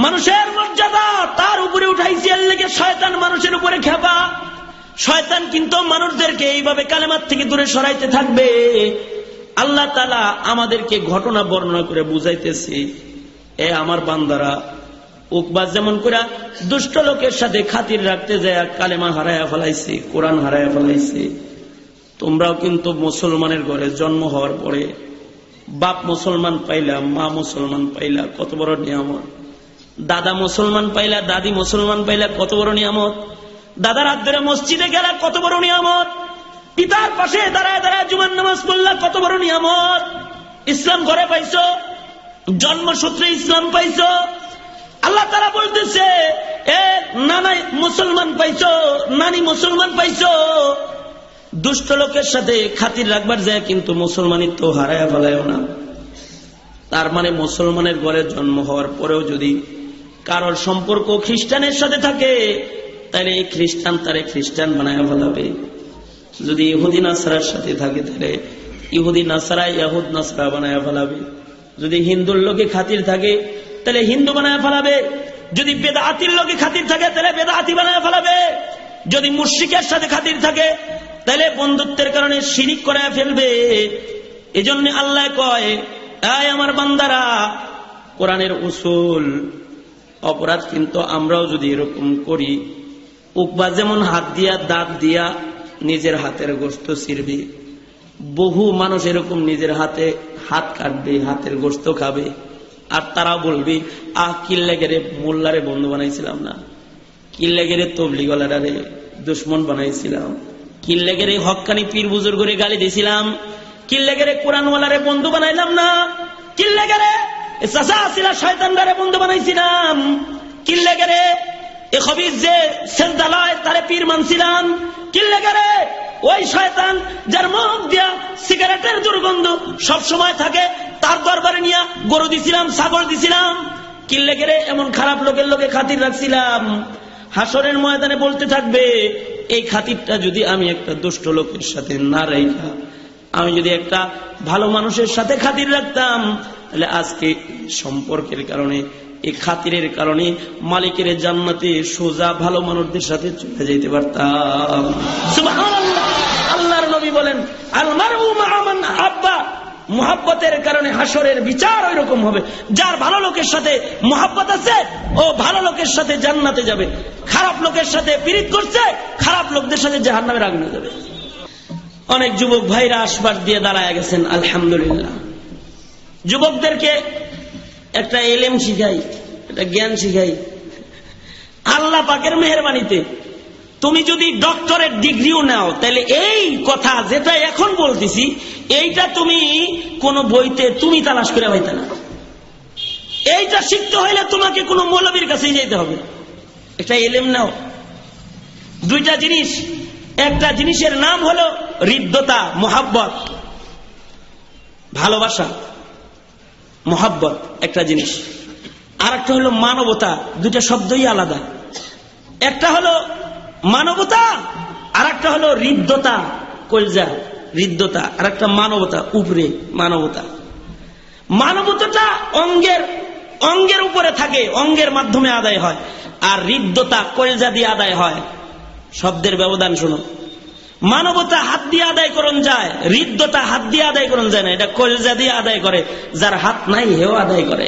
মানুষের মর্যাদা তার উপরে উঠাইছে, এর লেগে শয়তান মানুষের উপরে খেপা। শয়তান কিন্তু মানুষদেরকে এইভাবে কালেমার থেকে দূরে সরাইতে থাকবে। আল্লাহ তাআলা আমাদেরকে ঘটনা বর্ণনা করে বুঝাইতেছে, এ আমার বান্দারা, উকবা যেমন করে দুষ্ট লোকের সাথে খাতির রাখতে যায় কালেমা হারায়া ফেলাইছে, কোরআন হারায়া ফেলাইছে, তোমরাও কিন্তু মুসলমানের ঘরে জন্ম হওয়ার পরে বাপ মুসলমান পাইলা, মা মুসলমান পাইলা, কত বড় নিয়ামত। দাদা মুসলমান পাইলা, দাদি মুসলমান পাইলা, কত বড় নিয়ামত। দাদার হাত ধরে মসজিদে গেলা, কত বড় নিয়ামত। পিতার পাশে দাঁড়ায় দাঁড়ায় জুমার নামাজ পড়লা, কত বড় নিয়ামত। ইসলাম ঘরে পাইছো, জন্মসূত্রে ইসলাম পাইছো। আল্লাহ তাআলা বলতেছে, এ নানা মুসলমান পাইছো, নানি মুসলমান পাইছো, দুষ্ট লোকের সাথে খাতির রাখবার যায় কিন্তু মুসলমানিত্ব হারায়া ফেলায়ও না। তার মানে মুসলমানের ঘরে জন্ম হওয়ার পরেও যদি কারোর সম্পর্ক খ্রিস্টানের সাথে থাকে, তাহলে এই খ্রিস্টান তারে খ্রিস্টান বানায়া ফেলাবে। যদি ইহুদি নাসরার সাথে থাকে, তাহলে ইহুদি নাসরা ইয়াহুদ নাসরা বানায়া ফেলাবে। যদি হিন্দুর লোকে খাতির থাকে, তাহলে হিন্দু বানায়া ফেলাবে। যদি বেদাতির লোকে খাতির থাকে, তাহলে বেদাতি বানায়া ফেলাবে। যদি মুশরিকের সাথে খাতির থাকে, তাহলে বন্ধুত্বের কারণে শিরিক করে ফেলবে। এজন্য আল্লাহ কয়, আয় আমার বান্দারা, কোরআনের উসুল অপরাধ কিন্তু আমরাও যদি এরকম করি, উকবা যেমন হাত দিয়া দাঁত দিয়া নিজের হাতের গোশত ছিঁড়বে, বহু মানুষ এরকম নিজের হাতে হাত কাটবে, হাতের গোশত খাবে, আর তারা বলবে, কিল্লেগেরে মোল্লারে বন্ধু বানাইছিলাম না, কিল্লেগেরে তবলিগলারে দুশ্মন বানাইছিলাম, কিল্লেগেরে হক্কানি পীর বুজুর্গরে গালি দিছিলাম, কিল্লেগেরে কোরআনওয়ালারে বন্ধু বানাইলাম না, কিল্লেগেরে চাচা আসিলা শয়তানদারে বন্ধু বানাইছিলাম, কিল্লেগেরে এ খবিজ যে সেজদালয় তারে পীর মানছিলাম, কিল্লেগেরে ওই শয়তান যার মুখ দিয়া সিগারেটের দুর্গন্ধ সব সময় থাকে তার দরবারে নিয়ে গরু দিছিলাম, ছাগল দিছিলাম, কিল্লেগেরে এমন খারাপ লোকের লোকে খাতির রাখছিলাম। হাসরের ময়দানে বলতে থাকবে, এই খাতিরটা যদি আমি একটা দুষ্ট লোকের সাথে না রাখা, আমি যদি একটা ভালো মানুষের সাথে খাতির রাখতাম, তাহলে আজকে সম্পর্কের কারণে, এই খাতিরের কারণে মালিকের জান্নাতে সোজা ভালো মানুষদের সাথে চলে যেতে পারতাম। সুবহানাল্লাহ। আল্লাহর নবী বলেন, আল মারউ মা'a মান আহাব্বা, মুহাব্বতের কারণে হাসরের বিচার ওই রকম হবে। যার ভালো লোকের সাথে মুহাব্বত আছে, ও ভালো লোকের সাথে জান্নাতে যাবে। খারাপ লোকের সাথে পীড়িত করছে, খারাপ লোকদের সাথে জাহান্নামের আগুনে যাবে। অনেক যুবক ভাইরা আশবাস দিয়ে দাঁড়ায় গেছেন, আলহামদুলিল্লাহ। যুবকদেরকে একটা এলেম শিখাই, একটা জ্ঞান শিখাই। আল্লাহ পাকের মেহেরবানিতে তুমি যদি ডক্টরেট ডিগ্রিও নাও, তাহলে এই কথা যেটা এখন বলতেছি, এইটা তুমি কোন বইতে তুমি তালাশ করে পাইতে না। এইটা শিখতে হইলে তোমাকে কোন মৌলবীর কাছে যেতে হবে। একটা এলেম নাও। দুইটা জিনিস, একটা জিনিসের নাম হলো হৃদ্যতা, মোহাব্বত, ভালোবাসা, মোহাব্বত একটা জিনিস। আর একটা হলো মানবতা। দুটা শব্দই আলাদা। একটা হলো মানবতা, আর একটা হলো হৃদ্যতা, কলজা, হৃদ্যতা। আর একটা মানবতা, উপরে মানবতা। মানবতাটা অঙ্গের উপরে থাকে, অঙ্গের মাধ্যমে আদায় হয়। আর হৃদ্যতা কলজা দিয়ে আদায় হয়। শব্দের ব্যবধান শোনো। মানবতা হাত দিয়ে আদায় করণ যায়, হৃদ্যতা হাত দিয়ে আদায় করণ যায় না, এটা কলজা দিয়ে আদায় করে। যার হাত নাই হেও আদায় করে,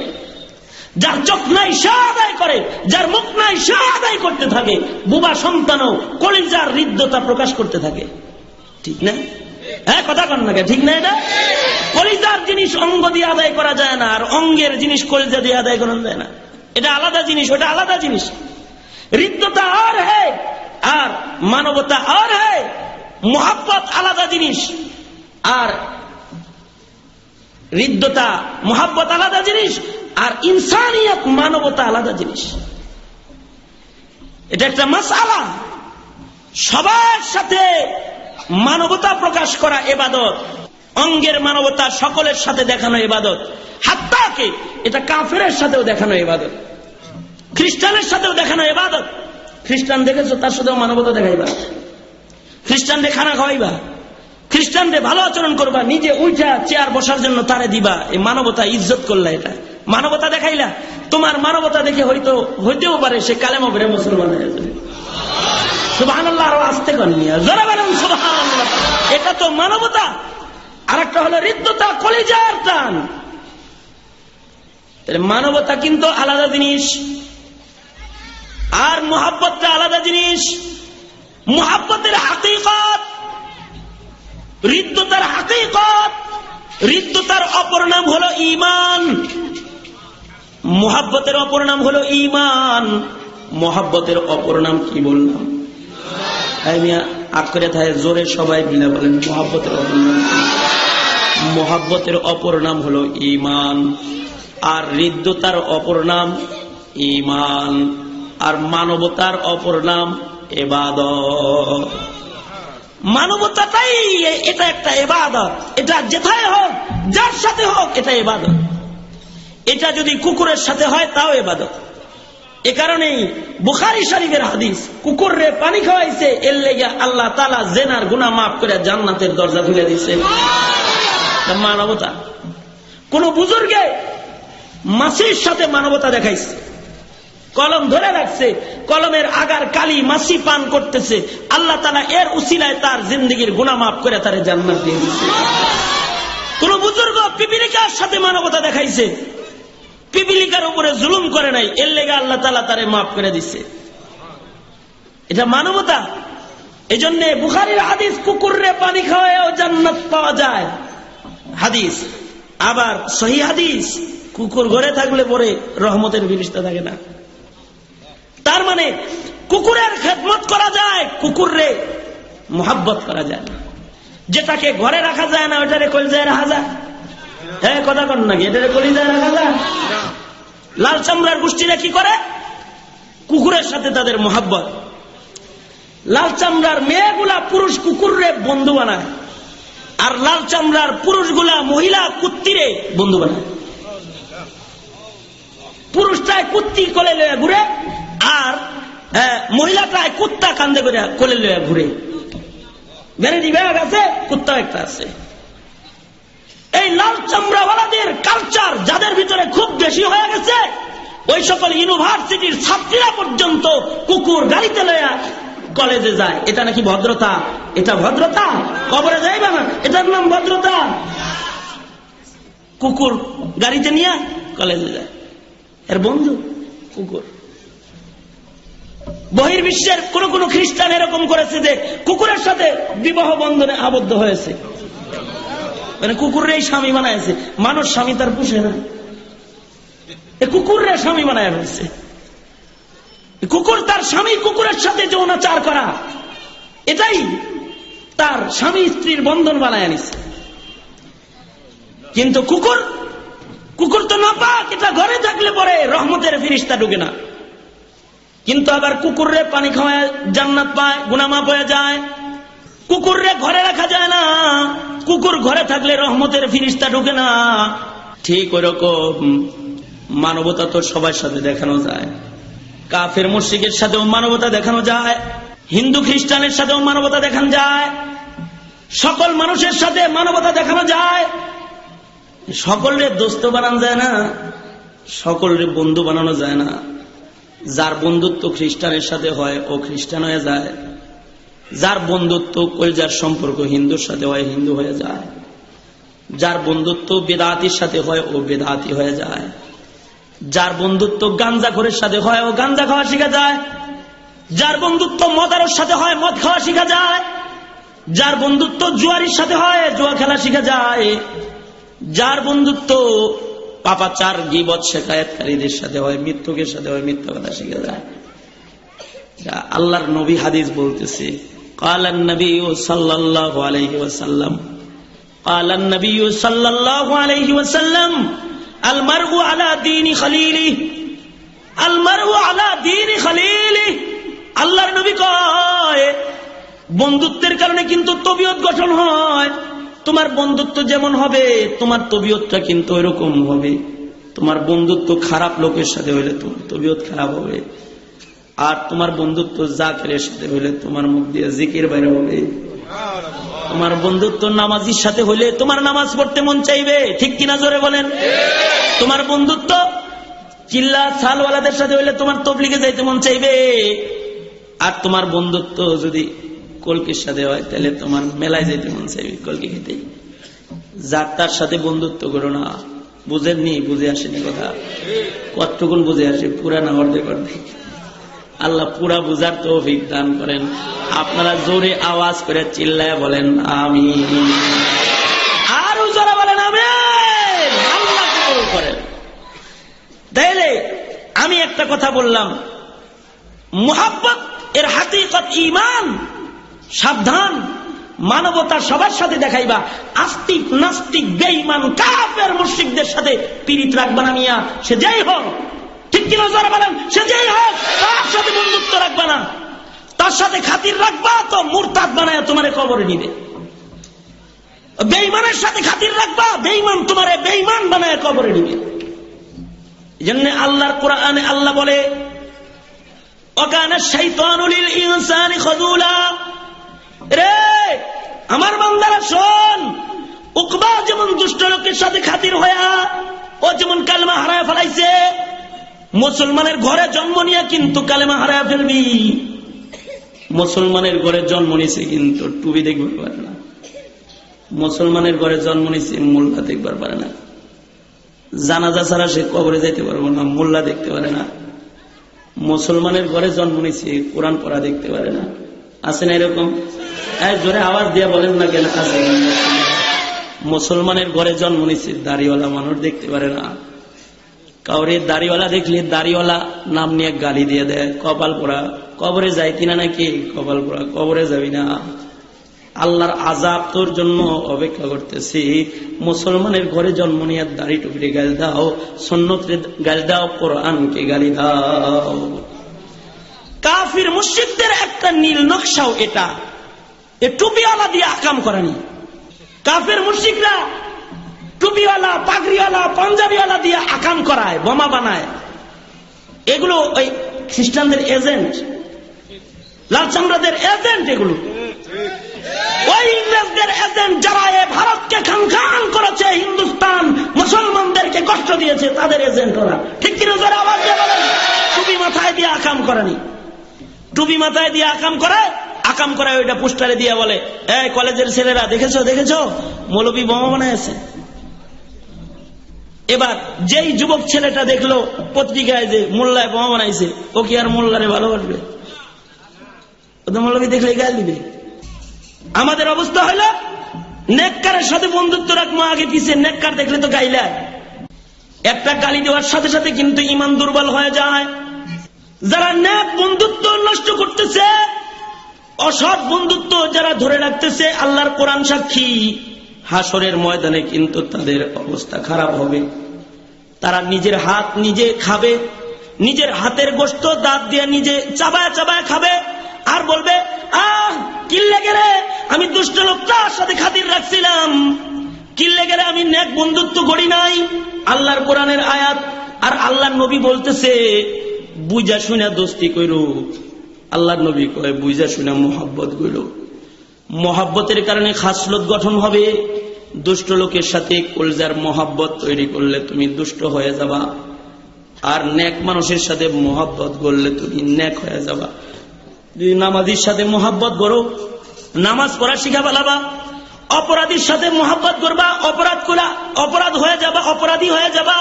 যার চোখ নাই সে আদায় করে, যার মুখ নাই সে আদায় করতে থাকে। বুবা সন্তানও কলিজার হৃদ্যতা প্রকাশ করতে থাকে। ঠিক না? হ্যাঁ, কথা কন না, ঠিক না? এটা কলিজার জিনিস অঙ্গ দিয়ে আদায় করা যায় না, আর অঙ্গের জিনিস কলিজা দিয়ে আদায় করা যায় না। এটা আলাদা জিনিস, ওটা আলাদা জিনিস। হৃদ্যতা আর হ্যাঁ, আর মানবতা আর হ্যাঁ। মোহাব্বত আলাদা জিনিস, আর হৃদ্যতা মোহাব্বত আলাদা জিনিস, আর ইনসানিয়ত মানবতা আলাদা জিনিস। এটা একটা মাসআলা। সবার সাথে মানবতা প্রকাশ করা ইবাদত, অঙ্গের মানবতা সকলের সাথে দেখানো ইবাদত। হাত্তাকে এটা কাফেরের সাথেও দেখানো ইবাদত, খ্রিস্টানের সাথেও দেখানো ইবাদত। খ্রিস্টান দেখেছো, তার সাথেও মানবতা দেখাইবা। খ্রিস্টানরে খানা খাওয়াইবা, খ্রিস্টানরে ভালো আচরণ করবা, নিজে উঠা চেয়ার বসার জন্য তারে দিবা। এই মানবতা, ইজ্জত করলা, এটা মানবতা দেখাইলা। তোমার মানবতা দেখে হইতেও পারে সে কালেমা পড়ে মুসলমান হয়ে যাবে। সুবহানাল্লাহ, আরো আস্তে করিয়া জোরে বলেন সুবহানাল্লাহ। এটা তো মানবতা। আর একটা হলো হৃদ্যতা, কলিজার টান। মানবতা কিন্তু আলাদা জিনিস, আর মুহাব্বতটা আলাদা জিনিস। মুহাব্বতের হাকিকত, হৃদ্যতার হাকিকত। হৃদ্যতার অপর নাম হলো ঈমান, মুহাব্বতের অপর নাম হলো ঈমান। মুহাব্বতের অপর নাম কি বললাম? আগ করে থাকে জোরে সবাই মিলে বলেন, মুহাব্বতের অপর নাম। মুহাব্বতের অপর নাম হলো ঈমান, আর হৃদ্যতার অপর নাম ঈমান, আর মানবতার অপর নাম ইবাদত। মানবতাটাই এটা একটা ইবাদত। এটা যেথায় হোক, যার সাথে হোক, এটা ইবাদত। এটা যদি কুকুরের সাথে হয় তাও ইবাদত। এ কারণেই বুখারী শরীফের হাদিস, কুকুররে পানি খাওয়াইছে, এর লেগে আল্লাহ তাআলা জিনার গুনাহ মাফ করে জান্নাতের দরজা খুলে দিয়েছে। মানবতা। কোন বুজুর্গে মাছির সাথে মানবতা দেখাইছে, কলম ধরে রাখছে, কলমের আগার কালি মাছি পান করতেছে, আল্লাহ তাআলা এর উসিলায় তার জিন্দেগীর গুনাহ মাফ করে তারে জান্নাত দিয়ে দিয়েছে। কোন বুজুর্গ পিপিলিকার সাথে মানবতা দেখাইছে, পিপিলিকার উপরে জুলুম করে নাই, এর লেগে আল্লাহ তাআলা তারে মাফ করে দিছে। এটা মানবতা। এজন্য বুখারীর হাদিস, কুকুররে পানি খাওয়ায়ও জান্নাত পাওয়া যায় হাদিস। আবার সহিহ হাদিস, কুকুর ঘরে থাকলে পরে রহমতের ফেরেশতা থাকে না। তার মানে কুকুরের খেদমত করা যায়, কুকুররে মোহাব্বত করা যায় না। যেটাকে ঘরে রাখা যায় না ওটারে কলিজায় রাখা যায়। হ্যাঁ, কথা কন নাকি? এটারে কলিজায় রাখা যায়। লাল চামড়ার গোষ্ঠীরা কি করে? কুকুরের সাথে তাদের মোহাব্বত। লাল চামড়ার মেয়েগুলা পুরুষ কুকুররে বন্ধু বানায়, আর লাল চামড়ার পুরুষগুলা মহিলা কুত্তিরে বন্ধু বানায়। পুরুষটায় কুত্তি কোলে লয়ে ঘুরে, আর মহিলাটায় কুত্তা কান্দে করে কোলে লয়ে ঘুরে। ভ্যানিটি ব্যাগ আছে, কুত্তা একটা আছে। এই লাল চামড়াওয়ালাদের কালচার যাদের ভিতরে খুব বেশি হয়ে গেছে, ওই সকল ইউনিভার্সিটির ছাত্রীরা পর্যন্ত কুকুর গাড়িতে লয়া কলেজে যায়। এটা নাকি ভদ্রতা? এটা ভদ্রতা? কবরে যাইবা না, এটার নাম ভদ্রতা? কুকুর গাড়িতে নিয়ে কলেজে যায়, এর বন্ধু কুকুর। বহির্বিশ্বের কোন কোন খ্রিস্টান এরকম করেছে যে কুকুরের সাথে বিবাহ বন্ধনে আবদ্ধ হয়েছে, মানে কুকুরের স্বামী বানাইছে। মানুষ স্বামী তার পুষে না, কুকুরের স্বামী বানায় ফেলছে। কুকুর তার স্বামী কুকুরের সাথে যৌনাচার করা, এটাই তার স্বামী স্ত্রীর বন্ধন বানায় নিছে। কিন্তু কুকুর তো নাপাক, এটা ঘরে থাকলে পরে রহমতের ফেরেশতা ঢুকে না। কিন্তু আবার কুকুররে পানি খাওয়ায় জান্নাত পায়, গুনাহ মাফ হয়ে যায়। কুকুররে ঘরে রাখা যায় না, কুকুর ঘরে থাকলে রহমতের ফিরিস্তা ঢুকে না। ঠিক ওইরকম মানবতা তো সবার সাথে দেখানো যায়। কাফের মুশরিকের সাথেও মানবতা দেখানো যায়, হিন্দু খ্রিস্টানের সাথেও মানবতা দেখানো যায়, সকল মানুষের সাথে মানবতা দেখানো যায়। সকলের দোস্ত বানানো যায় না, সকলের বন্ধু বানানো যায় না। যার বন্ধুত্ব খ্রিস্টানের সাথে হয় ও খ্রিস্টান হয়ে যায়, যার বন্ধুত্ব কলজার সম্পর্ক হিন্দুর সাথে হয় হিন্দু হয়ে যায়, যার বন্ধুত্ব বেদাতির সাথে হয় ও বেদাতি হয়ে যায়, যার বন্ধুত্ব গাঞ্জাখোরের সাথে হয় ও গাঞ্জা খাওয়া শিখা যায়, যার বন্ধুত্ব মদারের সাথে হয় মদ খাওয়া শিখা যায়, যার বন্ধুত্ব জুয়ারির সাথে হয় জুয়া খেলা শিখা যায়, যার বন্ধুত্ব পাপাচার গীবত শেখায়েতকারীদের সাথে হয় মিথ্যকের সাথে হয় মিথ্যা কথা শিখা যায়। আল্লাহর নবী হাদিস বলতেছে, قال النبي صلى الله عليه وسلم قال النبي صلى الله عليه وسلم المرء على دين خليله المرء على دين خليله। আল্লাহর নবী কয় বন্ধুত্বের কারণে কিন্তু তবিয়ত গঠন হয়। তোমার বন্ধুত্ব যেমন হবে তোমার তবিয়তটা কিন্তু এরকম হবে। তোমার বন্ধুত্ব খারাপ লোকের সাথে হইলে তোমার তবিয়ত খারাপ হবে, আর তোমার বন্ধুত্ব জাকিরের সাথে হইলে তোমার মুখ দিয়ে জিকির বাইরে হবে। তোমার বন্ধুত্ব নামাজির সাথে হইলে তোমার নামাজ পড়তে মন চাইবে, ঠিক কিনা জোরে বলেন। তোমার বন্ধুত্ব চিল্লা সালওয়ালাদের সাথে হইলে তোমার তবলিগে যাইতে মন চাইবে, আর তোমার বন্ধুত্ব যদি কলকির সাথে হয় তাহলে তোমার মেলায় যাইতে মন চাইবে কলকি খেতে। যার তার সাথে বন্ধুত্ব করো না। বুঝেননি? বুঝে আসেনি কথা? কতটুকুন বুঝে আসে? পুরা না অর্ধেক অর্ধেক? আল্লাহ পুরা বুঝার তৌফিক দান করেন। আপনারা জোরে আওয়াজ করে চিল্লায় বলেন আমিন, আরো জোরে বলেন আমিন। আল্লাহ কবুল করেন। তাইলে আমি একটা কথা বললাম, মুহাব্বত এর হাকিকত ঈমান। সাবধান, মানবতা সবার সাথে দেখাইবা, আস্তিক নাস্তিক বেঈমান কাফের মুশরিকদের সাথে পীড়িত রাখবা না মিয়া, সে যেই হোক। ঠিক কিনা যারা বলেন? সে যেই হোক তার সাথে বন্ধুত্ব রাখবা না, তার সাথে খাতির রাখবা তো মুরতাদ বানায় তোমারে কবরে নিবে। বেঈমানের সাথে খাতির রাখবা, বেঈমান তোমারে বেঈমান বানায় কবরে নিবে। এজন্য আল্লাহর কোরআনে আল্লাহ বলে ওয়াকানা শাইতানু লিল ইনসানি খাযুলা। রে আমার বান্দারা শোন, উকবা যেমন দুষ্ট লোকের সাথে খাতির হয়া ও যেমন কালেমা হারায় ফেলাইছে, মুসলমানের ঘরে জন্ম নিয়ে কিন্তু কালেমা হারায় ফেলবি। মুসলমানের ঘরে জন্ম নিছে কিন্তু টুপি দেখবার পারে না, মুসলমানের ঘরে জন্ম নিছে মোল্লা দেখবার পারে না, জানাজা ছাড়া সে কবরে যাইতে পারবো না, মোল্লা দেখতে পারে না। মুসলমানের ঘরে জন্ম নিছে কোরআন পড়া দেখতে পারে না। আছে না এরকম? জোরে আওয়াজ দিয়ে বলেন না কেন? আছে। মুসলমানের ঘরে জন্ম নিছে দাড়িওয়ালা মানুষ দেখতে পারে না। কাউরে দাড়িওয়ালা দেখলে দাড়িওয়ালা নাম নিয়ে গালি দিয়ে দেয়, কপাল পোড়া। কবরে যাইতি না নাকি? কপাল পোড়া, কবরে যাবি না। আল্লাহর আযাব তোর জন্য অপেক্ষা করতেছি। মুসলমানের ঘরে জন্ম নিয়ে দাড়ি টুপিরে গালি দাও, সুন্নতে গালি দাও, কোরআনকে গালি দাও। কাফির মুশরিকদের একটা নীল নকশাও এটা, এ টুপিওয়ালা দিয়ে আকাম করেনি। কাফির মুশরিকরা টুপিওয়ালা, পাগড়িওয়ালা, পাঞ্জাবিওয়ালা দিয়ে আকাম করায়, বোমা বানায়। এগুলো ওই খ্রিস্টানদের এজেন্ট, লাল চামড়াদের এজেন্ট, এগুলো ওই ইংরেজদের এজেন্ট যারা এ ভারতকে খান খান করেছে, হিন্দুস্তান মুসলমানদেরকে কষ্ট দিয়েছে, তাদের এজেন্ট ওরা। ঠিক কিনা যারা আওয়াজ দিয়ে বলেন? টুপি মাথায় দিয়ে আকাম করেনি। টুপি মাথায় দিয়ে আকাম করায়, আকাম করায় ওইটা পোস্টারে দিয়ে বলে, এই কলেজের ছেলেরা দেখেছো দেখেছো মৌলবী বোমা বানাইছে। এবার যেই যুবক ছেলেটা দেখলো পত্রিকায় যে মোল্লায় বোমা বানাইছে, ও কি আর মোল্লারে ভালোবাসবে? ও তো মৌলবী দেখলে গাল দিবে। আমাদের অবস্থা হলো নেককারের সাথে বন্ধুত্ব রাখবো আগে পিছিয়ে, নেককার দেখলে তো গাইলা। একটা গালি দেওয়ার সাথে সাথে কিন্তু ঈমান দুর্বল হয়ে যায়। যারা নেক বন্ধুত্ব নষ্ট করতেছে, অসৎ বন্ধুত্ব যারা ধরে রাখতেছে, আল্লাহর কোরআন সাক্ষী, হাসরের ময়দানে কিন্তু তাদের অবস্থা খারাপ হবে। তারা নিজের হাত নিজে খাবে, নিজের হাতের গোশত দাঁত দিয়ে নিজে চাবায় চাবায় খাবে, আর বলবে আহ কি লেগে রে, আমি দুষ্ট লোকটার সাথে খাতির রাখছিলাম, কিল্লে গেলে আমি নেক বন্ধুত্ব করি নাই। আল্লাহর কোরআনের আয়াত আর আল্লাহর নবী বলতেছে বুঝা শুনা দোস্তি কইরো। আল্লাহর নবী কয় বুঝা শুনা মোহাব্বত কইরো। মোহাব্বতের কারণে খাসলত গঠন হবে। দুষ্ট লোকের সাথে কলজার মোহাব্বত তৈরি করলে তুমি দুষ্ট হয়ে যাবা, আর নেক মানুষের সাথে মোহাব্বত করলে তুমি নেক হয়ে যাবা। যদি নামাজির সাথে মোহাব্বত করো, নামাজ পড়া শিখা ফেলাবা। অপরাধীর সাথে মোহাব্বত করবা, অপরাধ হয়ে যাবা, অপরাধী হয়ে যাবা।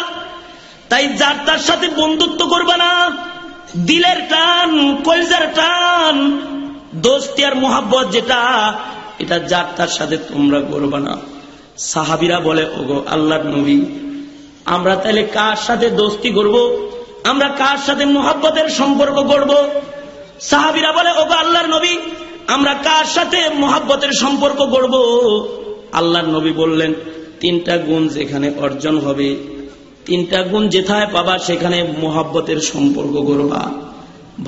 তাই যার তার সাথে বন্ধুত্ব করবা না। দিলের টান, কলজার টান, দোস্তি আর মোহাব্বত যেটা, এটা যার তার সাথে তোমরা করবা না। সাহাবীরা বলে ওগো আল্লাহর নবী, আমরা তাহলে কার সাথে দোস্তি করব? আমরা কার সাথে মোহাব্বতের সম্পর্ক করব? সাহাবীরা বলে ওগো আল্লাহর নবী, আমরা কার সাথে মোহাব্বতের সম্পর্ক করব? আল্লাহর নবী বললেন, তিনটা গুণ যেখানে অর্জন হবে, তিনটা গুণ যেথায় পাবা সেখানে মোহাব্বতের সম্পর্ক করবা,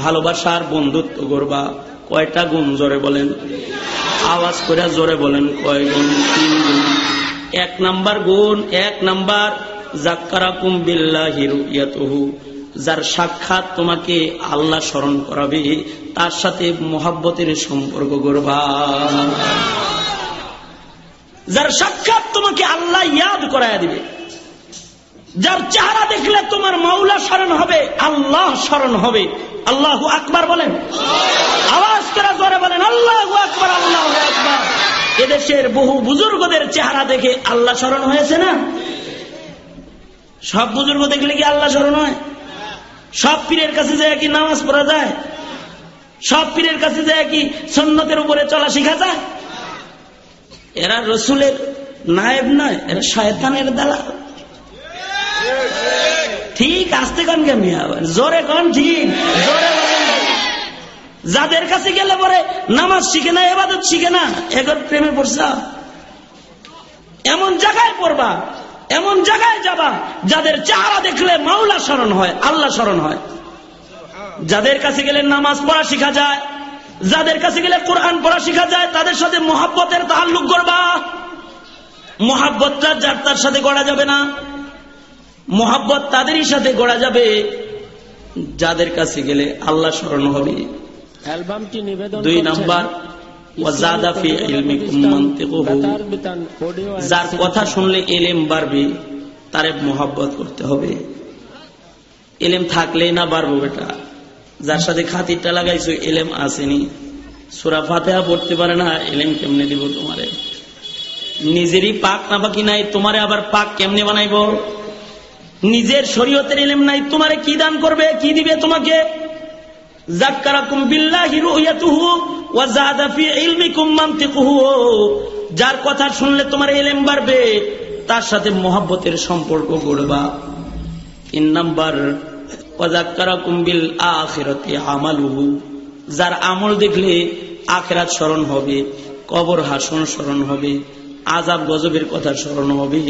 ভালোবাসার বন্ধুত্ব করবা। কয়টা গুণ জোরে বলেন, আওয়াজ করে জোরে বলেন, কয় গুণ? 3 গুণ। 1 নাম্বার গুণ, 1 নাম্বার যাক্কারাকুম বিল্লাহি রুয়াতুহু, যার সাক্ষাৎ তোমাকে আল্লাহ স্মরণ করাবে তার সাথে মোহাব্বতের সম্পর্ক করবা। যার সাক্ষাৎ তোমাকে আল্লাহ ইয়াদ করায়া দিবে, যার চেহারা দেখলে তোমার মাওলা স্মরণ হবে, আল্লাহ স্মরণ হবে। আল্লাহু আকবার বলেন, আওয়াজ করে জোরে বলেন আল্লাহু আকবার, আল্লাহু আকবার। এদেশের বহু বুজুর্গদের চেহারা দেখে আল্লাহ স্মরণ হয়েছে না? সব বুজুর্গ দেখলে কি আল্লাহ স্মরণ হয়? সব পীরের কাছে যায় কি নামাজ পড়া যায়? সব পীরের কাছে যায় কি সুন্নতের উপরে চলা শিখা যায়? এরা রসুলের নায়েব নয়, এরা শয়তানের দালাল। ঠিক আসতে কন কে মিয়া, জোরে কন, ঠিক জোরে বলেন। যাদের কাছে গেলে পরে নামাজ শিখে না, ইবাদত শিখে না, এগোর প্রেমে পড়ছা। এমন জায়গায় পড়বা, এমন জায়গায় যাবা যাদের চেহারা দেখলে মাওলা স্মরণ হয়, আল্লাহ স্মরণ হয়। যাদের কাছে গেলে নামাজ পড়া শিখা যায়, যাদের কাছে গেলে কোরআন পড়া শিখা যায়, তাদের সাথে মোহাব্বতের তাআল্লুক করবা। মোহাব্বতটা যার তার সাথে গড়া যাবে না। মোহাব্বত তাদেরই সাথে গড়া যাবে যাদের কাছে গেলে আল্লাহ স্মরণ হবে। 2 নাম্বার ওয়াজাদা ফি ইলমিকুম মানতিকুহু, যার কথা শুনলে ইলম বাড়বে তারে মোহাব্বত করতে হবে। ইলম থাকলেই না বাড়বো বেটা। যার সাথে খাতিরটা লাগাইছো ইলম আসেনি, সূরা ফাতিহা পড়তে পারে না, ইলম কেমনে দিব তোমারে? নিজেরই পাক না বাকি নাই, তোমারে আবার পাক কেমনে বানাইবো? নিজের শরীয়তের ইলম নাই, তোমারে কি দান করবে, কি দিবে তোমাকে? যাক্কারাকুম বিল্লাহি রুয়াতুহু ওয়া যাদা ফি ইলমিকুম মানতিকুহু, যার কথা শুনলে তোমার ইলম বাড়বে তার সাথে মোহাব্বতের সম্পর্ক গড়বা। 3 নাম্বার ওয়া যাক্কারাকুম বিল আখিরাতি আমালুহু, যার আমল দেখলে আখিরাত স্মরণ হবে, কবর হাসন স্মরণ হবে, আযাব গজবের কথা স্মরণ হবে।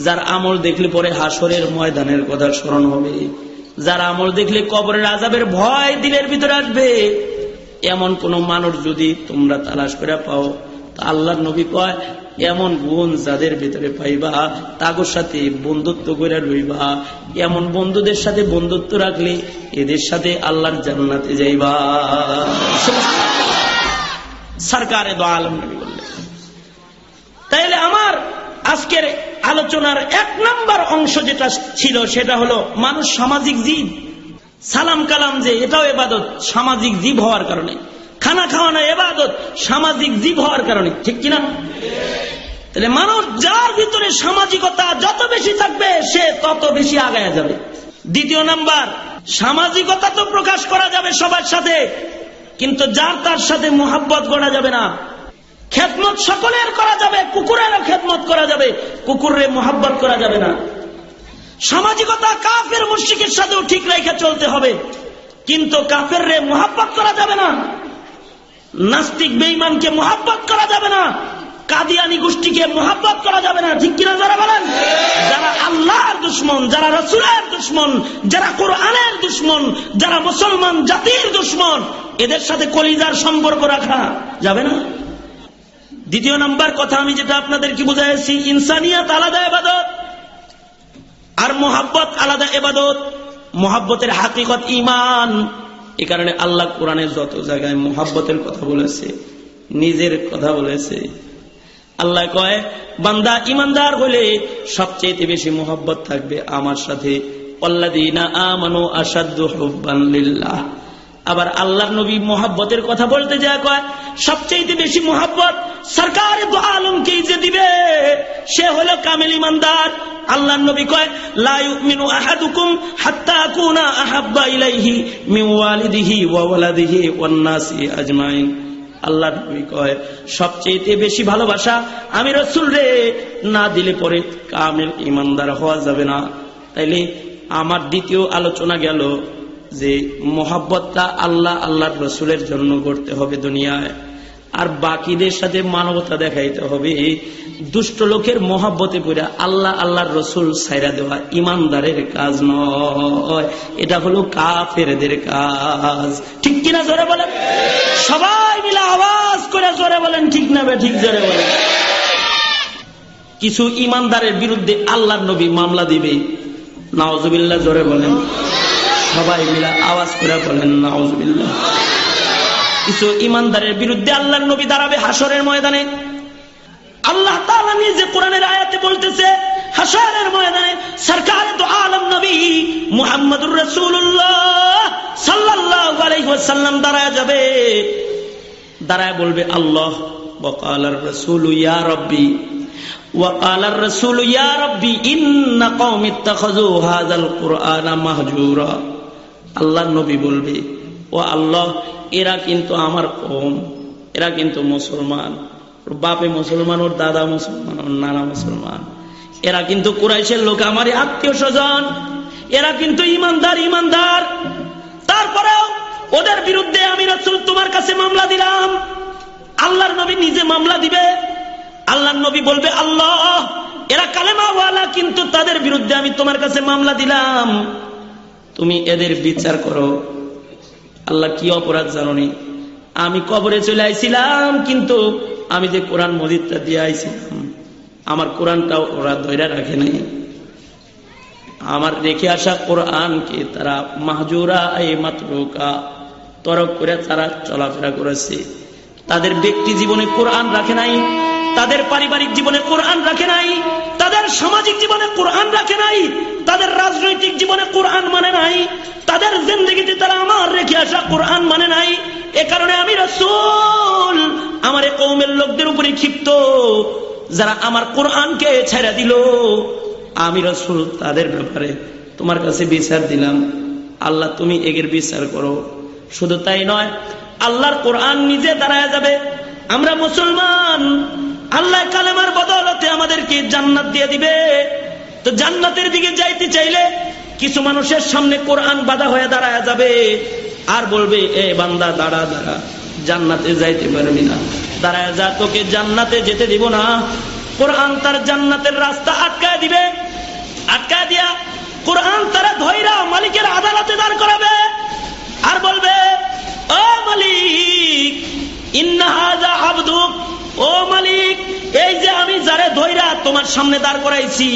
যার আমল দেখলে পরে হাসরের ময়দানের কথা স্মরণ হবে, যার আমল দেখলে কবরের আযাবের ভয় দিলের ভিতরে আসবে, এমন কোন মানুষ যদি তোমরা তালাশ করে পাও, তা আল্লাহর নবী কয় এমন গুণ যাদের ভিতরে পাইবা তাগোর সাথে বন্ধুত্ব করে রইবা। এমন বন্ধুদের সাথে বন্ধুত্ব রাখলে এদের সাথে আল্লাহর জান্নাতে যাইবা। সরকারে দো আলম নবী বললেন। তাইলে আমার আজকের আলোচনার 1 নাম্বার অংশ যেটা ছিল সেটা হলো মানুষ সামাজিক জীব। সালাম কালাম যে এটাও ইবাদত, সামাজিক জীব হওয়ার কারণে। খানা খাওয়ানো ইবাদত, সামাজিক জীব হওয়ার কারণে, ঠিক কিনা? তাহলে মানুষ যার ভিতরে সামাজিকতা যত বেশি থাকবে সে তত বেশি আগায় যাবে। 2 নাম্বার, সামাজিকতা তো প্রকাশ করা যাবে সবার সাথে, কিন্তু যার তার সাথে মোহাব্বত করা যাবে না। খেদমত সকলের করা যাবে, কুকুরেরও খেদমত করা যাবে, কুকুরের মোহাব্বত করা যাবে না। সামাজিকতা কাফের মুশরিকের সাথেও ঠিক রেখে চলতে হবে, কিন্তু কাফেররে মোহাব্বত করা যাবে না। নাস্তিক বেঈমানকে মোহাব্বত করা যাবে না, কাদিয়ানি গোষ্ঠীকে মোহাব্বত করা যাবে না, ঠিক কিনা যারা বলেন? যারা আল্লাহর দুশমন, যারা রাসূলের দুশমন, যারা কোরআনের দুশমন, যারা মুসলমান জাতির দুশমন, এদের সাথে কলিজার সম্পর্ক রাখা যাবে না। দ্বিতীয় নাম্বার কথা আমি যেটা আপনাদেরকে বুঝাইছি, ইনসানিয়াত আলাদা ইবাদত আর মোহাব্বত আলাদা ইবাদত। মোহাব্বতের হাকিকত ঈমান। এই কারণে আল্লাহ কোরআনে যত জায়গায় মোহাব্বতের কথা বলেছে, নিজের কথা বলেছে, আল্লাহ কয় বান্দা ইমানদার হলে সবচেয়ে বেশি মোহাব্বত থাকবে আমার সাথে। আল্লাযীনা আমানু আশাদ্দু হুব্বান লিল্লাহ। আবার আল্লাহর নবী মোহাব্বতের কথা বলতে যায় কয় সবচেয়ে বেশি মোহাব্বত সরকার দু আলমকে যে দিবে সে হলো কামিল ইমানদার। আল্লাহর নবী কয় লা ইউমিনু আহাদুকুম হাত্তা আকুনা আহাব্বা ইলাইহি মিন ওয়ালিদিহি ওয়া ওয়ালাদিহি ওয়ান নাসি আজমাইন। আল্লাহর নবী কয় সবচেয়ে বেশি ভালোবাসা আমি রাসূল রে না দিলে পরে কামিল ইমানদার হওয়া যাবে না। তাইলে আমার দ্বিতীয় আলোচনা গেল যে মোহাব্বতটা আল্লাহ আল্লাহর রাসূলের জন্য করতে হবে দুনিয়ায়, আর বাকিদের সাথে মানবতা দেখাইতে হবে। দুষ্ট লোকের মোহাব্বতে পড়ে আল্লাহ আল্লাহর রাসূল ছাইরা দেওয়া ইমানদারের কাজ নয়, এটা হলো কাফেরদের কাজ। ঠিক কিনা জোরে বলেন, সবাই মিলে আওয়াজ করে জোরে বলেন, ঠিক না ঠিক জোরে বলেন। কিছু ইমানদারের বিরুদ্ধে আল্লাহর নবী মামলা দিবে, নাউজুবিল্লাহ জোরে বলেন, সবাই মিলে আওয়াজ করে বলেন নাউজুবিল্লাহ। কিছু ইমানদারের বিরুদ্ধে আল্লাহর নবী দাঁড়াবে হাসরের ময়দানে। আল্লাহ তাআলা নিজে কোরআনের আয়াতে বলতেছে হাসরের ময়দানে সরকারে দু আলম নবী মুহাম্মদুর রাসূলুল্লাহ সাল্লাল্লাহু আলাইহি ওয়াসাল্লাম দাঁড়ায় যাবে, দাঁড়ায় বলবে আল্লাহ ওয়াকালার রাসূলু ইয়া রাব্বি ওয়াকালার রাসূলু ইয়া রাব্বি ইন্না কওমি ইত্তাখাযু হাযাল কুরআনা মাহজুরা। আল্লাহর নবী বলবে ও আল্লাহ এরা কিন্তু আমার কওম, এরা কিন্তু মুসলমান, ওর বাপে মুসলমান, ওর দাদা মুসলমান, ওর নানা মুসলমান, এরা কিন্তু কুরাইশের লোক, আমারই আত্মীয় স্বজন, এরা কিন্তু ইমানদার। তারপরেও ওদের বিরুদ্ধে আমি রাসূল তোমার কাছে মামলা দিলাম। আল্লাহর নবী নিজে মামলা দিবে। আল্লাহর নবী বলবে আল্লাহ এরা কালেমাওয়ালা, কিন্তু তাদের বিরুদ্ধে আমি তোমার কাছে মামলা দিলাম, তুমি এদের বিচার করো। আল্লাহ কি অপরাধ জানোনি? আমি কবরে চলে আইছিলাম, কিন্তু আমি যে কোরআন মজিদটা দিয়ে আইছিলাম আমার কোরআনটাও ওরা ধরে রাখে নাই। আমার রেখে আসা কোরআনকে তারা মাহজুরা এই মাতরুকা তরক করে তারা চলাফেরা করেছে। তাদের ব্যক্তি জীবনে কোরআন রাখে নাই, তাদের পারিবারিক জীবনে কোরআন রাখে নাই, তাদের সামাজিক জীবনে কোরআন রাখে নাই, তাদের রাজনৈতিক জীবনে কোরআন মানে নাই, তাদের জিন্দেগিতে তারা আমার রেখে আসা কোরআন মানে নাই। এ কারণে আমি রাসূল আমার এই কওমের লোকদের উপরে ক্ষিপ্ত, যারা আমার কোরআনকে ছেড়ে দিল। আমি রাসূল তাদের ব্যাপারে তোমার কাছে বিচার দিলাম, আল্লাহ তুমি এর বিচার করো। শুধু তাই নয়, আল্লাহর কোরআন নিজে দাঁড়ায় যাবে। আমরা মুসলমান, আল্লাহ কালেমার বদৌলতে আমাদেরকে জান্নাত দিয়ে দিবে। তো জান্নাতের দিকে যাইতে চাইলে কিছু মানুষের সামনে কোরআন বাধা হয়ে দাঁড়ায় যাবে, আর বলবে এ বান্দা দাঁড়া দাঁড়া, জান্নাতে যাইতে পারবি না, দাঁড়ায় যা, তোকে জান্নাতে যেতে দিব না। কোরআন তার জান্নাতের রাস্তা আটকায় দিবে। আটকায় দিয়া কোরআন তারা ধইরা মালিকের আদালতে দাঁড় করাবে, আর বলবে ও মালিক ইন্না হাযা আবদুক, ও মালিক এই যে আমি যারে ধইরা তোমার সামনে দাঁড় করাইছি,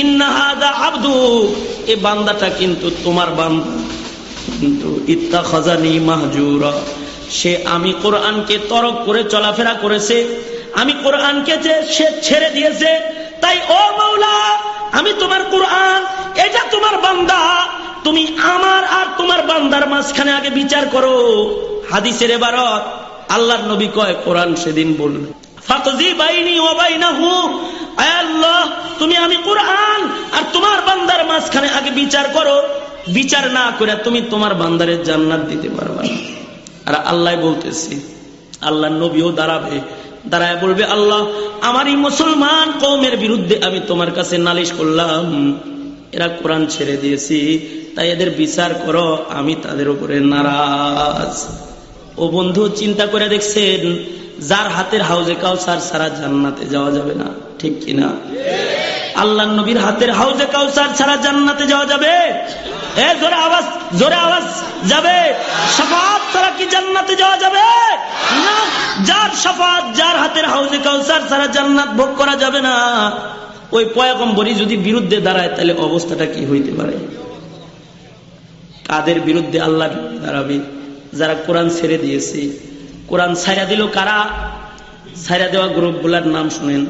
ইন্না হাযা আবদুক, এই বান্দাটা কিন্তু তোমার বান্দা, কিন্তু ইত্তাখাযানি মাহজুরা, সে আমি কোরআনকে তরক করে চলাফেরা করেছে, আমি কোরআনকে যে সে ছেড়ে দিয়েছে। তাই ও মাওলা আমি তোমার কোরআন, এটা তোমার বান্দা, তুমি আমার আর তোমার বান্দার মাঝখানে আগে বিচার করো। হাদিসের ইবারত, আল্লাহর নবী কয় কোরআন সেদিন বলবে ফাকজি বাইনি ওয়া বাইনাহু, আয় আল্লাহ তুমি আমি কোরআন আর তোমার বান্দার মাঝখানে আগে বিচার করো। বিচার না করে তুমি তোমার বান্দারে জান্নাত দিতে পারবে না। আর আল্লাহ বলতেছি, আল্লাহর নবীও দাঁড়াবে, দাঁড়ায় বলবে আল্লাহ আমার এই মুসলমান কওমের বিরুদ্ধে আমি তোমার কাছে নালিশ করলাম, এরা কোরআন ছেড়ে দিয়েছি, তাই এদের বিচার করো, আমি তাদের উপরে নারাজ। ও বন্ধু চিন্তা করে দেখছেন, যার হাতের হাউজে কাউসার ছাড়া জান্নাতে যাওয়া যাবে না, ঠিক কিনা? আল্লাহর নবীর হাতের হাউজে কাউসার ছাড়া জান্নাতে যাওয়া যাবে? এ জোরে আওয়াজ, জোরে আওয়াজ যাবে। শাফাআত ছাড়া কি জান্নাতে যাওয়া যাবে না? যার শাফাআত, যার হাতে শাফাতের হাউজে কাউসার ছাড়া জান্নাত ভোগ করা যাবে না, ওই পয়গম্বরই যদি বিরুদ্ধে দাঁড়ায় তাহলে অবস্থাটা কি হইতে পারে? কাদের বিরুদ্ধে আল্লাহ দাঁড়াবে? যারা কোরআন ছেড়ে দিয়েছে। কোরআন ছাইরা দিল কারা? ছাইরা দেওয়া গ্রুপগুলার নাম শুনেন।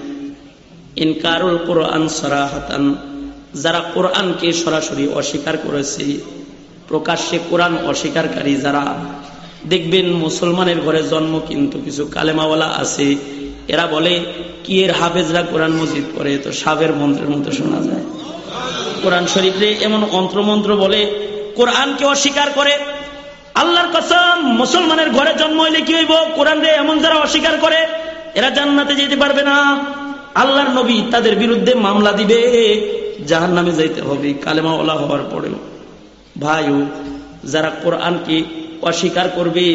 ইনকারুল কোরআন সরাহাতান, যারা কোরআনকে সরাসরি অস্বীকার করেছে, প্রকাশ্যে কোরআন অস্বীকারী যারা। দেখবেন মুসলমানের ঘরে জন্ম কিন্তু কিছু কালেমাওয়ালা আছে, এরা বলে কি এর হাফেজরা কোরআন মজিদ পড়ে, তো সাবের মন্ত্রের মতো শোনা যায়। কোরআন শরীফে এমন অন্ত্রমন্ত্র বলে, কোরআনকে অস্বীকার করে। আল্লাহর কসম, মুসলমানের ঘরে জন্ম হইলে কি হইব? কোরআন রে এমন যারা অস্বীকার করে এরা জান্নাতে যেতে পারবে না। আল্লাহর নবী তাদের বিরুদ্ধে মামলা দিবে, জাহান্নামে যাইতে হবে কালেমাওয়ালা হওয়ার পরেও। ভাইও, যারা কোরআনকে অস্বীকার করবে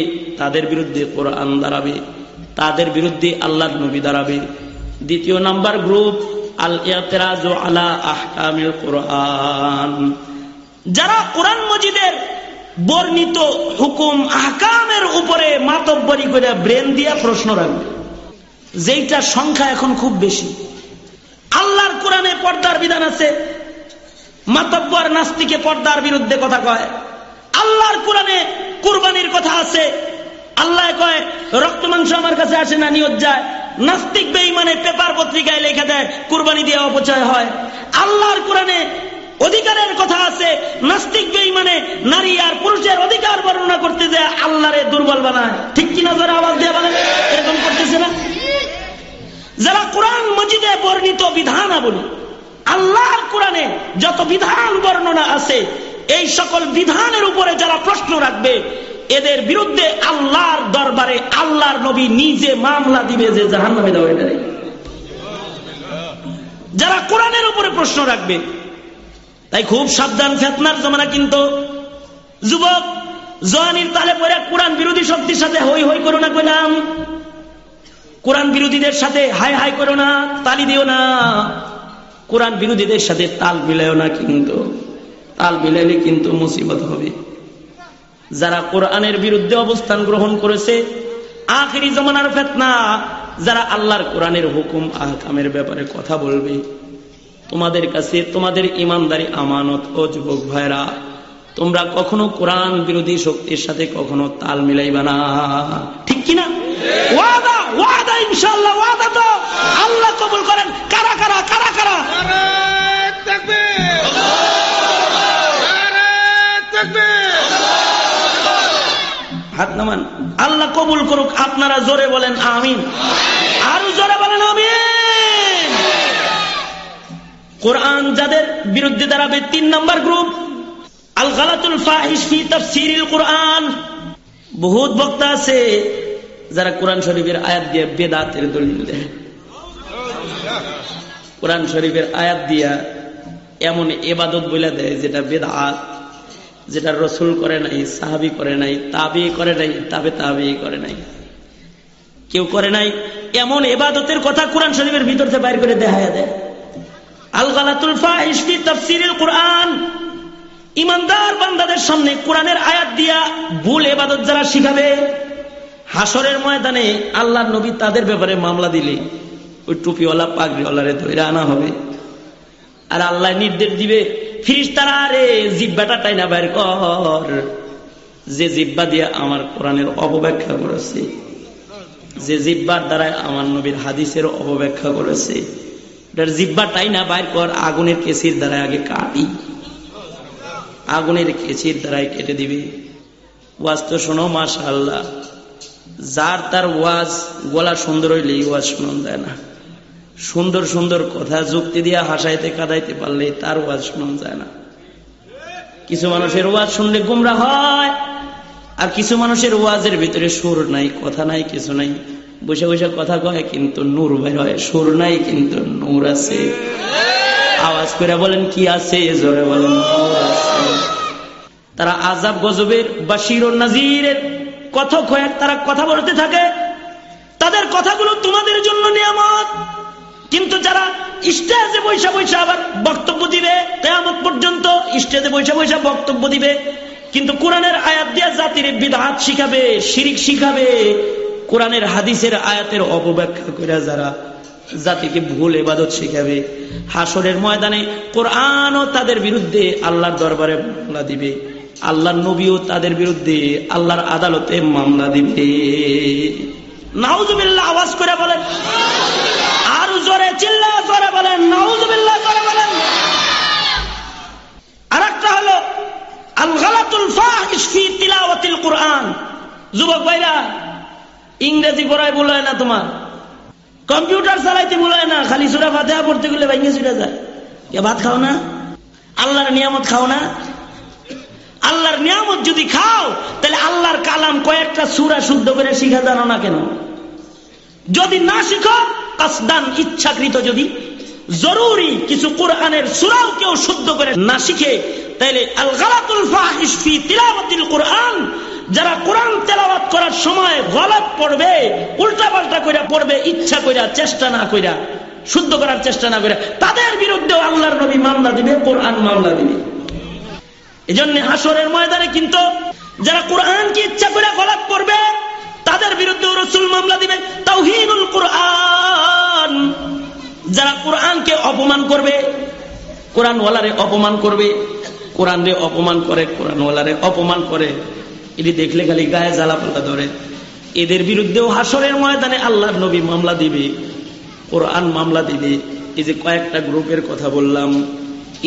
তাদের বিরুদ্ধে কোরআন দাঁড়াবে, তাদের বিরুদ্ধে আল্লাহর নবী দাঁড়াবে। দ্বিতীয় নাম্বার গ্রুপ, আল ইতিরাজু আলা আহকামিল কোরআন, যারা কোরআন মজিদের বর্ণিত হুকুম আহকামের উপরে মাতব্বরি করে ব্রেন দিয়া প্রশ্ন রাখবে, যেইটা সংখ্যা এখন খুব বেশি। আল্লাহর কোরআনে পর্দার বিধান আছে, মাতব্বর নাস্তিকে পর্দার বিরুদ্ধে কথা কয়। আল্লাহর কোরআনে কুরবানির কথা আছে, আল্লাহ কয় রক্ত মাংস আমার কাছে আসে না, নিয়ত যায়। নাস্তিক বেঈমানে পেপার পত্রিকায় লেখা দেয় কুরবানি দিয়ে অপচয় হয়। আল্লাহর কোরআনে অধিকারের কথা আছে, নাস্তিক বেঈমানে নারী আর পুরুষের অধিকার বর্ণনা করতে যায় আল্লাহরে দুর্বল বানায়। ঠিক কিনা? যারা আওয়াজ দিয়ে বলেন, এরকম করতেছে না? যারা কোরআন মজিদে বর্ণিত বিধানাবলী, আল্লাহর কোরআনে যত বিধান বর্ণনা আছে, এই সকল বিধানের উপরে যারা প্রশ্ন রাখবে, এদের বিরুদ্ধে আল্লাহর দরবারে আল্লাহর নবী নিজে মামলা দিবে যে জাহান্নামে দেওয়া এটা। যারা কোরআনের উপরে প্রশ্ন রাখবে, তাই খুব সাবধান। ফিতনার জমানা কিন্তু। যুবক জওয়ানির তালে পড়ে কোরআন বিরোধী শক্তির সাথে হই হই করো না কইলাম। কোরআন বিরোধীদের সাথে হাই হাই করো না, তালি দিও না। কোরআন বিরোধীদের সাথে তাল মিলাইও না, কিন্তু তাল মিলাইলে কিন্তু মুসিবত হবে। যারা কোরআনের বিরুদ্ধে অবস্থান গ্রহণ করেছে, আখিরি জমানার ফিতনা, যারা আল্লাহর কোরআনের হুকুম আহকামের ব্যাপারে কথা বলবে, তোমাদের কাছে তোমাদের ইমানদারি আমানত। ও যুবক ভাইরা, তোমরা কখনো কোরআন বিরোধী শক্তির সাথে কখনো তাল মিলাইবা না। ঠিক কিনা? ওয়াদা ওয়াদা ইনশাআল্লাহ, ওয়াদা তো আল্লাহ কবুল করেন। কারা কারা কারা কারা? হাত নামান। আল্লাহ কবুল করুক। আপনারা জোরে বলেন আমিন, আরো জোরে বলেন আমিন। কোরআন যাদের বিরুদ্ধে দাঁড়াবে, 3 নম্বর গ্রুপ, আল গালাতুল ফাহিশ ফি তাফসীরিল কোরআন। বহুত বক্তা আছে যারা কোরআন শরীফের আয়াত দিয়ে বেদাতের দলিল দেয়। কোরআন শরীফের আয়াত দিয়া এমন ইবাদত বলে দেয় যেটা বেদাত, যেটা রসুল করে নাই, সাহাবী করে নাই, তাবি করে নাই, তাবি করে নাই, কেউ করে নাই। এমন ইবাদতের কথা কোরআন শরীফের ভিতর থেকে বাইর করে দেখায়া দেয়। আল গালাতুল ফাহিশ ফি তাফসীরিল কোরআন। ইমানদার বান্দাদের সামনে কোরআনের আয়াত দিয়া ভুল ইবাদত যারা শিখাবে, হাসরের ময়দানে আল্লাহর নবী তাদের ব্যাপারে মামলা দিলে ওই টুপিওয়ালা পাগড়িওয়ালারে ধরে আনা হবে। আর আল্লাহ নির্দেশ দিবে, ফেরেশতারা রে জিহ্বাটা টাইনা বের কর, যে জিহ্বা দিয়ে আমার কোরআনের অপব্যাখ্যা করেছে, যে জিহ্বার দ্বারা আমার নবীর হাদিসের অপব্যাখ্যা করেছে, এটার জিহ্বা টাইনা বাইর কর। আগুনের কেচির দ্বারা আগে কাটি, আগুনের কেচির দ্বারাই কেটে দিবে। ওয়াজ তো শোনো মাশাআল্লাহ, যার তার ওয়াজ গলা সুন্দর হইলে ওয়াজ শোনা যায় না। সুন্দর সুন্দর কথা যুক্তি দিয়া হাসাইতে কাদাইতে পারলে তার ওয়াজ শোনা যায় না। কিছু মানুষের ওয়াজ শুনলে গুমরাহ হয়, আর কিছু মানুষের ওয়াজের ভিতরে সুর নাই, কথা নাই, কিছু নাই, বসে বসে কথা কয় কিন্তু নূর বের হয়। সুর নাই কিন্তু নূর আছে। আওয়াজ করে বলেন কি আছে? জোরে বলেন নূর আছে। তারা আযাব গজবের বাশীর ও নাযীরের কথক হয়ে তারা কথা বলতে থাকে। তাদের কথাগুলো তোমাদের জন্য নিয়ামত। কিন্তু যারা স্টেজে বৈশা বৈশা আবার বক্তব্য দিবে, কিয়ামত পর্যন্ত স্টেজে বৈশা বৈশা বক্তব্য দিবে, কিন্তু কোরআনের আয়াত দিয়ে জাতির বিদআত শিখাবে, শিরিক শিখাবে, কোরআনের হাদিসের আয়াতের অপব্যাখ্যা করে যারা জাতিকে ভুল ইবাদত শিখাবে, হাসরের ময়দানে কোরআনও তাদের বিরুদ্ধে আল্লাহর দরবারে মামলা দিবে, আল্লাহর নবীও তাদের বিরুদ্ধে আল্লাহর আদালতে মামলা দিবে। নাউজুবিল্লাহ আওয়াজ করে বলেন, আর জোরে চিল্লায়ে জোরে বলেন নাউজুবিল্লাহ করে বলেন। আরেকটা হলো আল গালাতুল ফাহিশ ফি তিলাওয়াতিল কুরআন। যুবক ভাইরা, ইংরেজি পড়ায় বলায় না, তোমার কম্পিউটার চালাইতে বলায় না, খালি সূরা ফাতিহা পড়তে গেলে ভাঙে ছুটে যায়। কে ভাত খাও না? আল্লাহর নিয়ামত খাও না? আল্লাহর নিয়ামত যদি খাও তাহলে আল্লাহর কালাম কয়েকটা সূরা শুদ্ধ করে শিখা জানো না কেন? যদি না শিখো, কাসদান ইচ্ছাকৃত, যদি জরুরি কিছু কোরআনের সূরাও কেউ শুদ্ধ করে না শিখে, তাহলে আল গালাতুল ফাহিশ ফি তিলাওয়াতিল কুরআন, যারা কোরআন তেলাওয়াত করার সময় গলত পড়বে, উল্টাপাল্টা কইরা পড়বে, ইচ্ছা কইরা, চেষ্টা না কইরা, শুদ্ধ করার চেষ্টা না কইরা, তাদের বিরুদ্ধেও আল্লাহর নবী মামলা দিবে, কোরআন মামলা দিবে। এজন্য হাসরের ময়দানে কিন্তু যারা কোরআনকে ইচ্ছা করে গলত পড়বে, তাদের বিরুদ্ধে রাসূল মামলা দিবে। তাওহীনুল কুরআন, যারা কোরআনকে অপমান করবে, কোরআনওয়ালারে অপমান করবে, কোরআনরে অপমান করে, কোরআনওয়ালারে অপমান করে, এটি দেখলে খালি গায়ে জ্বালাপোড়া ধরে, এদের বিরুদ্ধেও হাসরের ময়দানে আল্লাহর নবী মামলা দিবে, কোরআন মামলা দিবে। এই যে কয়েকটা গ্রুপের কথা বললাম,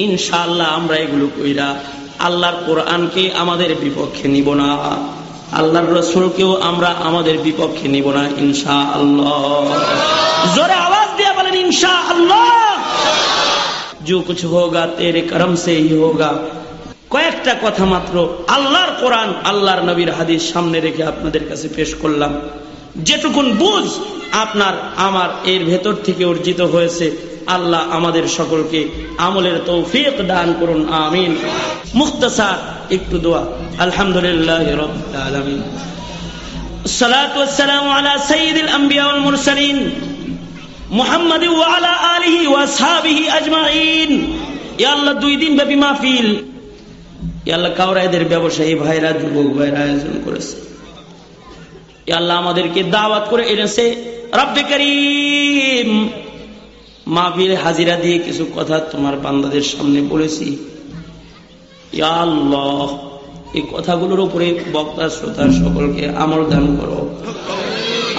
ইনশাআল্লাহ আমরা এগুলো কইরা আল্লাহর কোরআনকে আমাদের বিপক্ষে নিব না, আল্লাহর রাসূলকেও আমরা আমাদের বিপক্ষে নিব না, ইনশাআল্লাহ। জোরে আওয়াজ দিয়ে বলেন ইনশাআল্লাহ। जो कुछ होगा तेरे करम से ही होगा। কয়েকটা কথা মাত্র আল্লাহর কোরআন, আল্লাহর নবীর হাদিস সামনে রেখে আপনাদের কাছে পেশ করলাম। যেটুকুন বুঝ আপনার আমার এর ভেতর থেকে অর্জিত হয়েছে, আল্লাহ আমাদের সকলকে আমলের তৌফিক দান করুন, আমিন। মুখতাসার একটু দোয়া। আলহামদুলিল্লাহি রাব্বিল আলামিন, আসসালাতু ওয়াসসালামু আলা সাইয়্যিদিল আমবিয়া ওয়াল মুরসালিন মুহাম্মাদি ওয়া আলা আলিহি ওয়া আসহাবিহি আজমাইন। ইয়া আল্লাহ, 2 দিন ব্যাপী মাহফিল ইয়া আল্লাহ কাওরাইদের ব্যবসায়ী ভাইরা, যুবক ভাইরা আয়োজন করেছে। ইয়া আল্লাহ আমাদেরকে দাওয়াত করে এনেছে। রব্বে করিম, মাহফিলে হাজিরা দিয়ে কিছু কথা তোমার বান্দাদের সামনে বলেছি। ইয়া আল্লাহ, এই কথাগুলোর উপরে বক্তা শ্রোতা সকলকে আমল দান করো,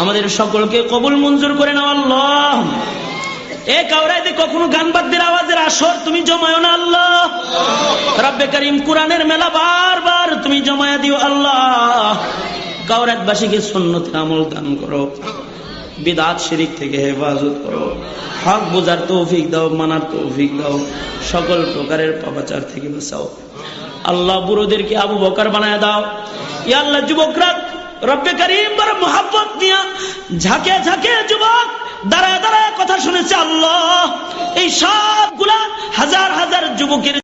আমাদের সকলকে কবুল মঞ্জুর করে নাও আল্লাহ। এ কাওরাইতে কখনো গান বাদ্যের আওয়াজের আসর তুমি জমায়ো না আল্লাহ। রব্বে করিম, কোরআনের মেলা বারবার তুমি জমায়া দিও আল্লাহ। কাওরাইতবাসীকে সুন্নতের আমল দান করো, বিদআত শিরক থেকে হেফাজত করো, হক বোঝার তৌফিক দাও, মানার তৌফিক দাও, সকল প্রকারের পাপাচার থেকে বাঁচাও আল্লাহ। বুড়োদেরকে আবু বকর বানায় দাও ইয়া আল্লাহ। যুবকরা রব্বে করিম বড় মোহাব্বত নিয়া ঝাঁকে ঝাঁকে যুবক দাঁড়ায় দাঁড়ায় কথা শুনেছে আল্লাহ। এই সবগুলা হাজার হাজার যুবকের